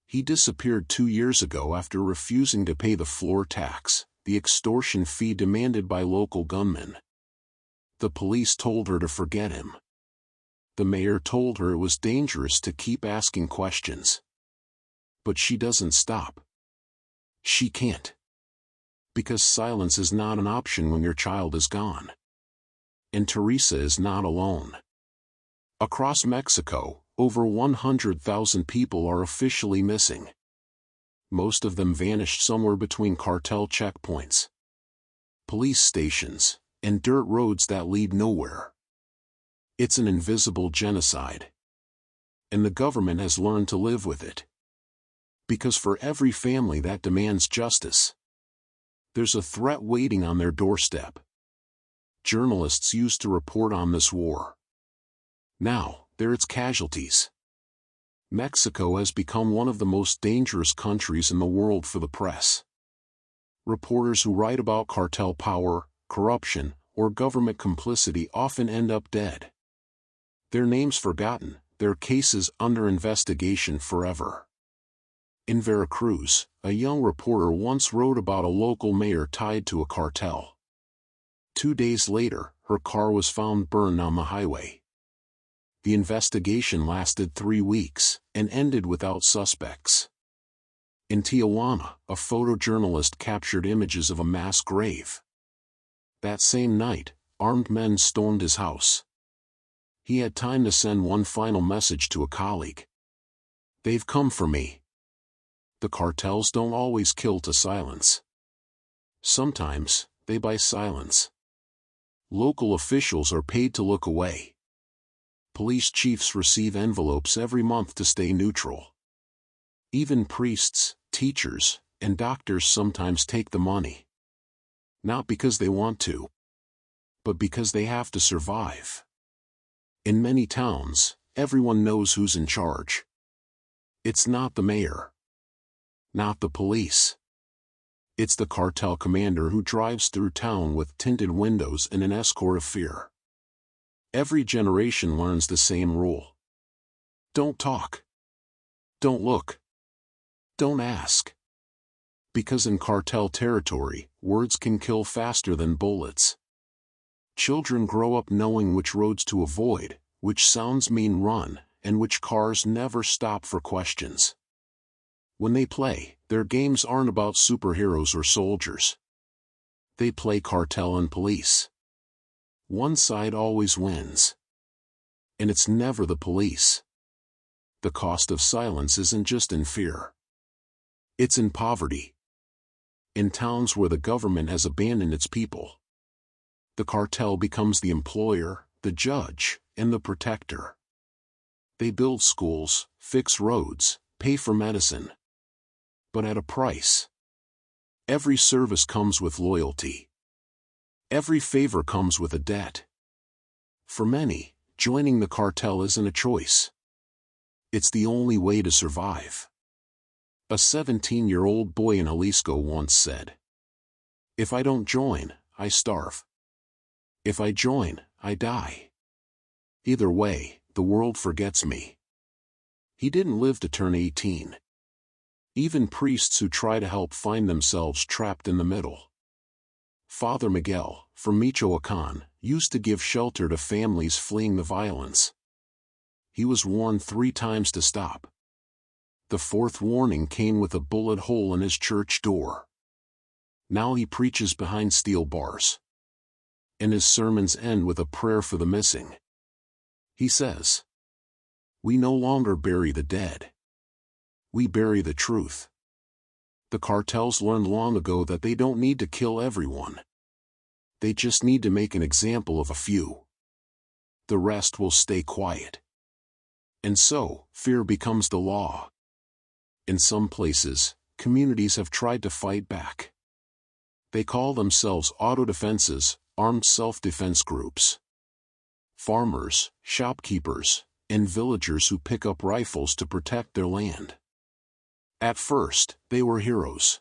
He disappeared 2 years ago after refusing to pay the floor tax, the extortion fee demanded by local gunmen. The police told her to forget him. The mayor told her it was dangerous to keep asking questions. But she doesn't stop. She can't. Because silence is not an option when your child is gone. And Teresa is not alone. Across Mexico, over 100,000 people are officially missing. Most of them vanished somewhere between cartel checkpoints, police stations, and dirt roads that lead nowhere. It's an invisible genocide. And the government has learned to live with it. Because for every family that demands justice, there's a threat waiting on their doorstep. Journalists used to report on this war. Now, there are its casualties. Mexico has become one of the most dangerous countries in the world for the press. Reporters who write about cartel power, corruption, or government complicity often end up dead. Their names forgotten, their cases under investigation forever. In Veracruz, a young reporter once wrote about a local mayor tied to a cartel. 2 days later, her car was found burned on the highway. The investigation lasted 3 weeks, and ended without suspects. In Tijuana, a photojournalist captured images of a mass grave. That same night, armed men stormed his house. He had time to send one final message to a colleague. "They've come for me." The cartels don't always kill to silence. Sometimes, they buy silence. Local officials are paid to look away. Police chiefs receive envelopes every month to stay neutral. Even priests, teachers, and doctors sometimes take the money. Not because they want to, but because they have to survive. In many towns, everyone knows who's in charge. It's not the mayor. Not the police. It's the cartel commander who drives through town with tinted windows and an escort of fear. Every generation learns the same rule. Don't talk. Don't look. Don't ask. Because in cartel territory, words can kill faster than bullets. Children grow up knowing which roads to avoid, which sounds mean run, and which cars never stop for questions. When they play, their games aren't about superheroes or soldiers. They play cartel and police. One side always wins. And it's never the police. The cost of silence isn't just in fear. It's in poverty. In towns where the government has abandoned its people, the cartel becomes the employer, the judge, and the protector. They build schools, fix roads, pay for medicine. But at a price. Every service comes with loyalty. Every favor comes with a debt. For many, joining the cartel isn't a choice. It's the only way to survive. A 17-year-old boy in Jalisco once said, "If I don't join, I starve. If I join, I die. Either way, the world forgets me." He didn't live to turn 18. Even priests who try to help find themselves trapped in the middle. Father Miguel, from Michoacán, used to give shelter to families fleeing the violence. He was warned 3 times to stop. The 4th warning came with a bullet hole in his church door. Now he preaches behind steel bars. And his sermons end with a prayer for the missing. He says, "We no longer bury the dead. We bury the truth." The cartels learned long ago that they don't need to kill everyone. They just need to make an example of a few. The rest will stay quiet. And so, fear becomes the law. In some places, communities have tried to fight back. They call themselves autodefenses, armed self-defense groups. Farmers, shopkeepers, and villagers who pick up rifles to protect their land. At first, they were heroes.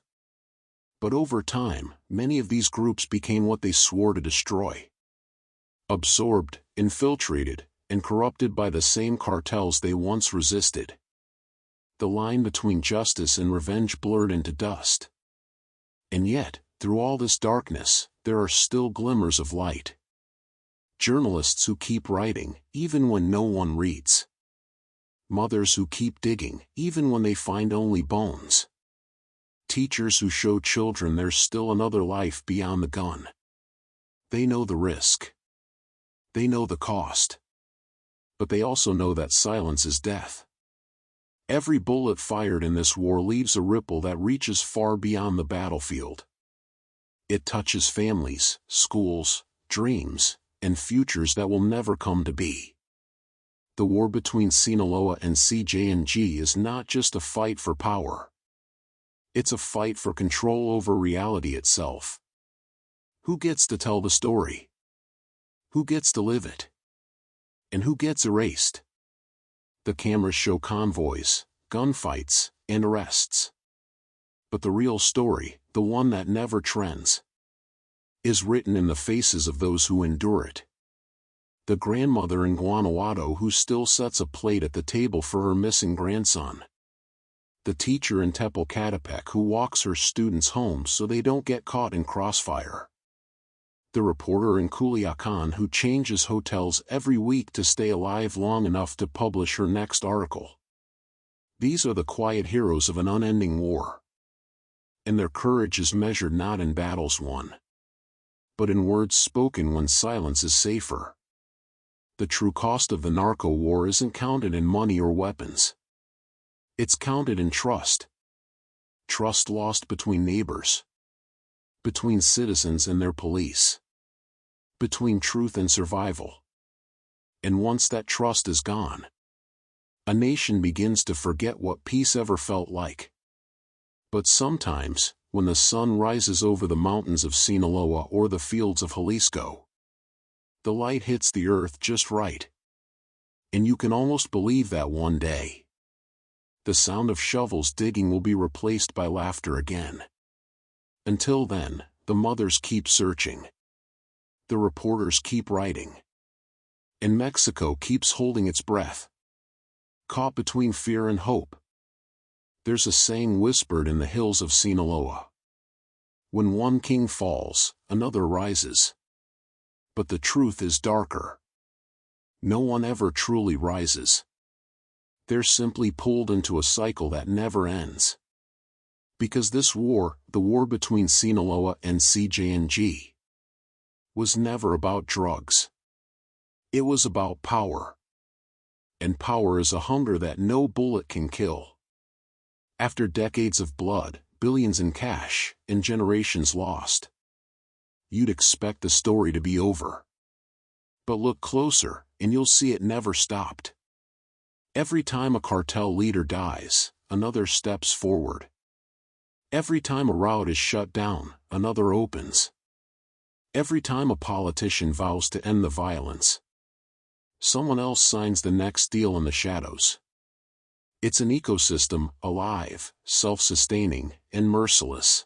But over time, many of these groups became what they swore to destroy. Absorbed, infiltrated, and corrupted by the same cartels they once resisted. The line between justice and revenge blurred into dust. And yet, through all this darkness, there are still glimmers of light. Journalists who keep writing, even when no one reads. Mothers who keep digging, even when they find only bones. Teachers who show children there's still another life beyond the gun. They know the risk. They know the cost. But they also know that silence is death. Every bullet fired in this war leaves a ripple that reaches far beyond the battlefield. It touches families, schools, dreams, and futures that will never come to be. The war between Sinaloa and CJNG is not just a fight for power. It's a fight for control over reality itself. Who gets to tell the story? Who gets to live it? And who gets erased? The cameras show convoys, gunfights, and arrests. But the real story, the one that never trends, is written in the faces of those who endure it. The grandmother in Guanajuato who still sets a plate at the table for her missing grandson. The teacher in Tepocatepec who walks her students home so they don't get caught in crossfire. The reporter in Culiacán who changes hotels every week to stay alive long enough to publish her next article. These are the quiet heroes of an unending war. And their courage is measured not in battles won, but in words spoken when silence is safer. The true cost of the narco war isn't counted in money or weapons. It's counted in trust. Trust lost between neighbors. Between citizens and their police. Between truth and survival. And once that trust is gone, a nation begins to forget what peace ever felt like. But sometimes, when the sun rises over the mountains of Sinaloa or the fields of Jalisco, the light hits the earth just right. And you can almost believe that one day, the sound of shovels digging will be replaced by laughter again. Until then, the mothers keep searching. The reporters keep writing. And Mexico keeps holding its breath. Caught between fear and hope. There's a saying whispered in the hills of Sinaloa. When one king falls, another rises. But the truth is darker. No one ever truly rises. They're simply pulled into a cycle that never ends. Because this war, the war between Sinaloa and CJNG, was never about drugs. It was about power. And power is a hunger that no bullet can kill. After decades of blood, billions in cash, and generations lost, you'd expect the story to be over. But look closer, and you'll see it never stopped. Every time a cartel leader dies, another steps forward. Every time a route is shut down, another opens. Every time a politician vows to end the violence, someone else signs the next deal in the shadows. It's an ecosystem, alive, self-sustaining, and merciless.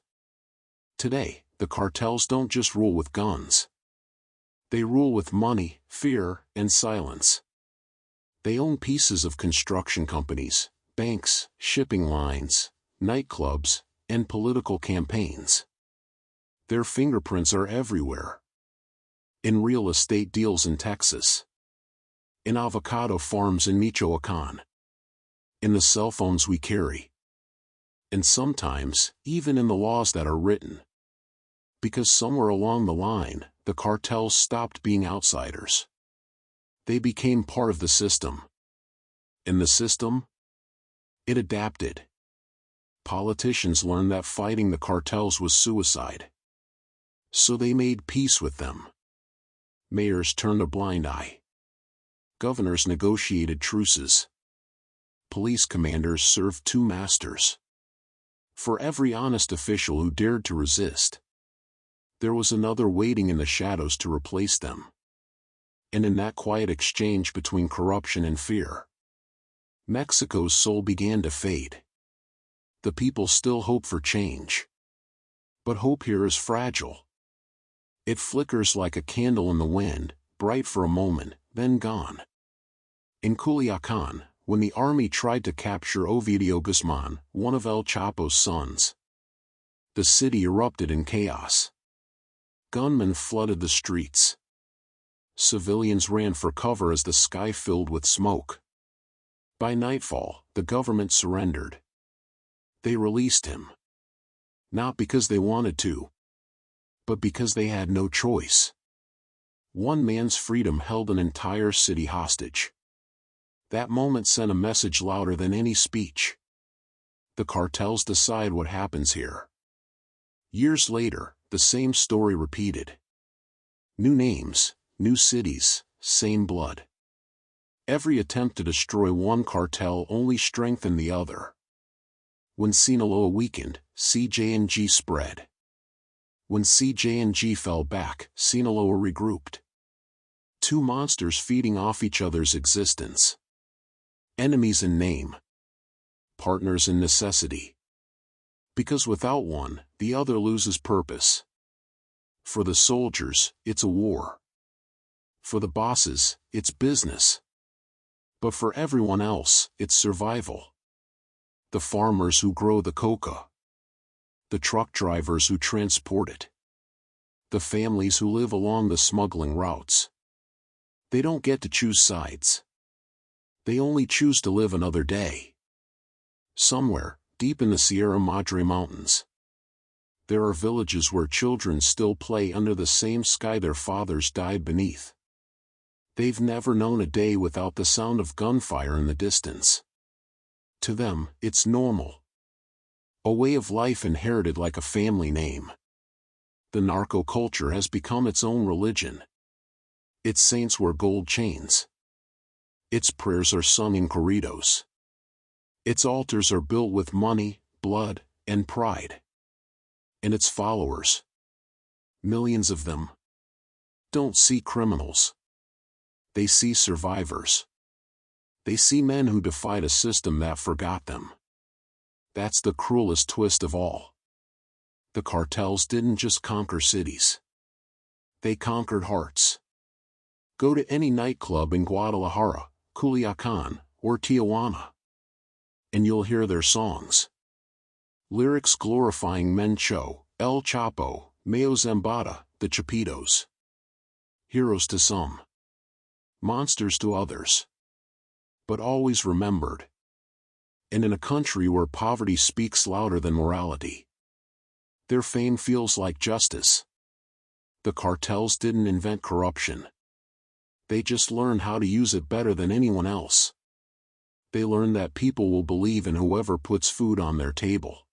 Today, the cartels don't just rule with guns. They rule with money, fear, and silence. They own pieces of construction companies, banks, shipping lines, nightclubs, and political campaigns. Their fingerprints are everywhere. In real estate deals in Texas. In avocado farms in Michoacán. In the cell phones we carry. And sometimes, even in the laws that are written. Because somewhere along the line, the cartels stopped being outsiders. They became part of the system. And the system? It adapted. Politicians learned that fighting the cartels was suicide. So they made peace with them. Mayors turned a blind eye. Governors negotiated truces. Police commanders served two masters. For every honest official who dared to resist, there was another waiting in the shadows to replace them. And in that quiet exchange between corruption and fear, Mexico's soul began to fade. The people still hope for change. But hope here is fragile. It flickers like a candle in the wind, bright for a moment, then gone. In Culiacán, when the army tried to capture Ovidio Guzman, one of El Chapo's sons, the city erupted in chaos. Gunmen flooded the streets. Civilians ran for cover as the sky filled with smoke. By nightfall, the government surrendered. They released him. Not because they wanted to, but because they had no choice. One man's freedom held an entire city hostage. That moment sent a message louder than any speech. The cartels decide what happens here. Years later, the same story repeated. New names, new cities, same blood. Every attempt to destroy one cartel only strengthened the other. When Sinaloa weakened, CJNG spread. When CJNG fell back, Sinaloa regrouped. Two monsters feeding off each other's existence. Enemies in name. Partners in necessity. Because without one, the other loses purpose. For the soldiers, it's a war. For the bosses, it's business. But for everyone else, it's survival. The farmers who grow the coca. The truck drivers who transport it. The families who live along the smuggling routes. They don't get to choose sides. They only choose to live another day. Somewhere, deep in the Sierra Madre Mountains, there are villages where children still play under the same sky their fathers died beneath. They've never known a day without the sound of gunfire in the distance. To them, it's normal. A way of life inherited like a family name. The narco culture has become its own religion. Its saints wear gold chains. Its prayers are sung in corridos. Its altars are built with money, blood, and pride. And its followers, millions of them, don't see criminals. They see survivors. They see men who defied a system that forgot them. That's the cruelest twist of all. The cartels didn't just conquer cities. They conquered hearts. Go to any nightclub in Guadalajara, Culiacán, or Tijuana, and you'll hear their songs. Lyrics glorifying Mencho, El Chapo, Mayo Zambada, the Chapitos. Heroes to some. Monsters to others. But always remembered. And in a country where poverty speaks louder than morality, their fame feels like justice. The cartels didn't invent corruption. They just learned how to use it better than anyone else. They learned that people will believe in whoever puts food on their table.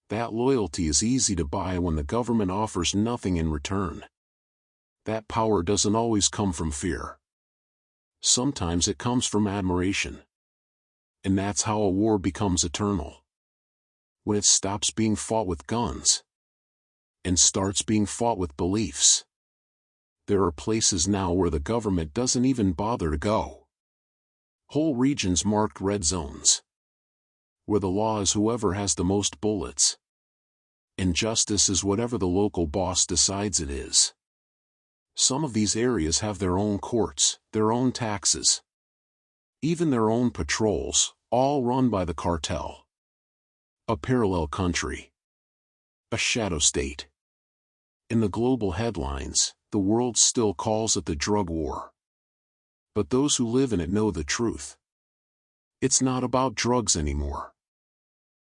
That loyalty is easy to buy when the government offers nothing in return. That power doesn't always come from fear. Sometimes it comes from admiration. And that's how a war becomes eternal. When it stops being fought with guns and starts being fought with beliefs. There are places now where the government doesn't even bother to go. Whole regions marked red zones. Where the law is whoever has the most bullets. And justice is whatever the local boss decides it is. Some of these areas have their own courts, their own taxes. Even their own patrols, all run by the cartel. A parallel country. A shadow state. In the global headlines, the world still calls it the drug war. But those who live in it know the truth. It's not about drugs anymore.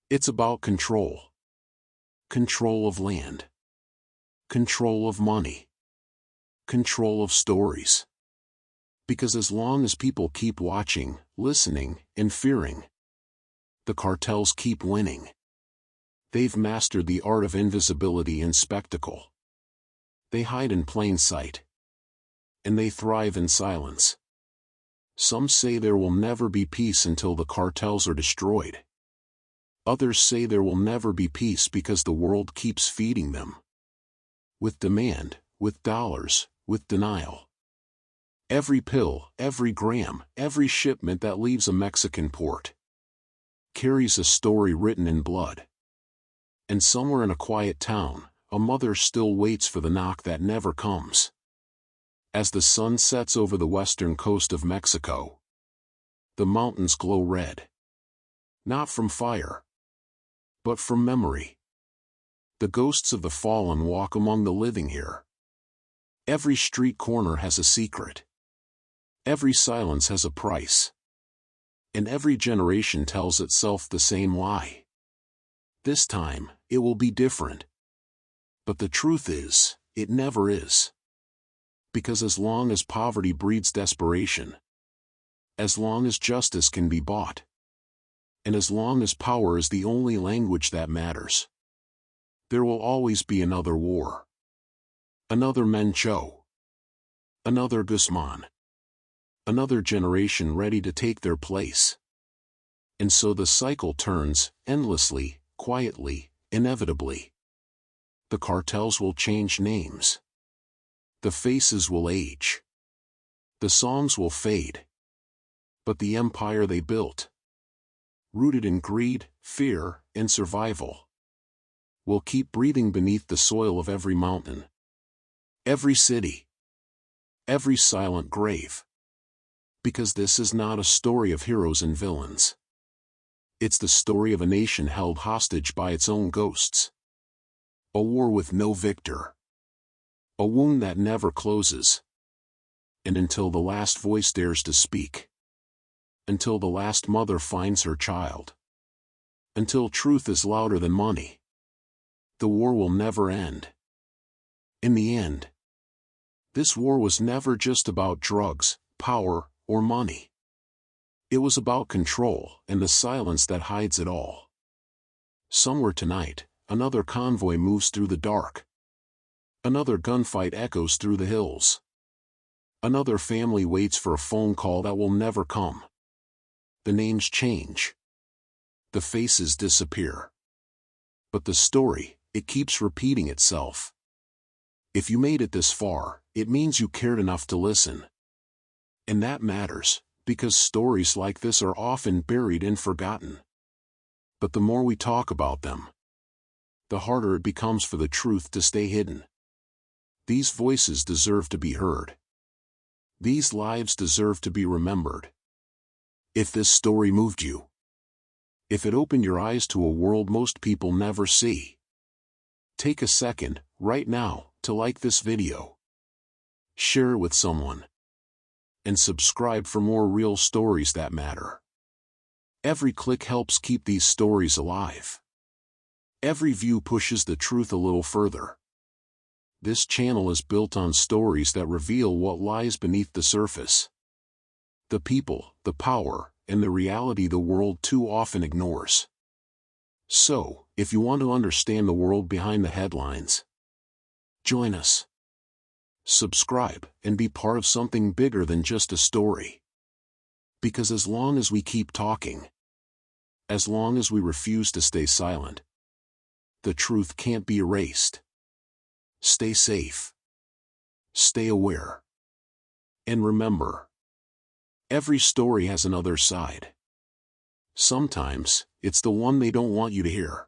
It's about control. Control of land. Control of money. Control of stories. Because as long as people keep watching, listening, and fearing, the cartels keep winning. They've mastered the art of invisibility and spectacle. They hide in plain sight. And they thrive in silence. Some say there will never be peace until the cartels are destroyed. Others say there will never be peace because the world keeps feeding them. With demand, with dollars, with denial. Every pill, every gram, every shipment that leaves a Mexican port carries a story written in blood. And somewhere in a quiet town, a mother still waits for the knock that never comes. As the sun sets over the western coast of Mexico, The mountains glow red. Not from fire, but from memory. The ghosts of the fallen walk among the living here. Every street corner has a secret. Every silence has a price. And every generation tells itself the same lie. This time, it will be different. But the truth is, it never is. Because as long as poverty breeds desperation, as long as justice can be bought, and as long as power is the only language that matters, there will always be another war. Another Mencho. Another Guzman. Another generation ready to take their place. And so the cycle turns, endlessly, quietly, inevitably. The cartels will change names. The faces will age. The songs will fade. But the empire they built, rooted in greed, fear, and survival, will keep breathing beneath the soil of every mountain, every city, every silent grave. Because this is not a story of heroes and villains. It's the story of a nation held hostage by its own ghosts. A war with no victor. A wound that never closes. And until the last voice dares to speak. Until the last mother finds her child. Until truth is louder than money. The war will never end. In the end, this war was never just about drugs, power, or money. It was about control and the silence that hides it all. Somewhere tonight, another convoy moves through the dark. Another gunfight echoes through the hills. Another family waits for a phone call that will never come. The names change. The faces disappear. But the story, it keeps repeating itself. If you made it this far, it means you cared enough to listen. And that matters, because stories like this are often buried and forgotten. But the more we talk about them, the harder it becomes for the truth to stay hidden. These voices deserve to be heard. These lives deserve to be remembered. If this story moved you, if it opened your eyes to a world most people never see, take a second, right now, to like this video. Share it with someone. And subscribe for more real stories that matter. Every click helps keep these stories alive. Every view pushes the truth a little further. This channel is built on stories that reveal what lies beneath the surface. The people, the power, and the reality the world too often ignores. So, if you want to understand the world behind the headlines, join us. Subscribe, and be part of something bigger than just a story. Because as long as we keep talking, as long as we refuse to stay silent, the truth can't be erased. Stay safe. Stay aware. And remember, every story has another side. Sometimes, it's the one they don't want you to hear.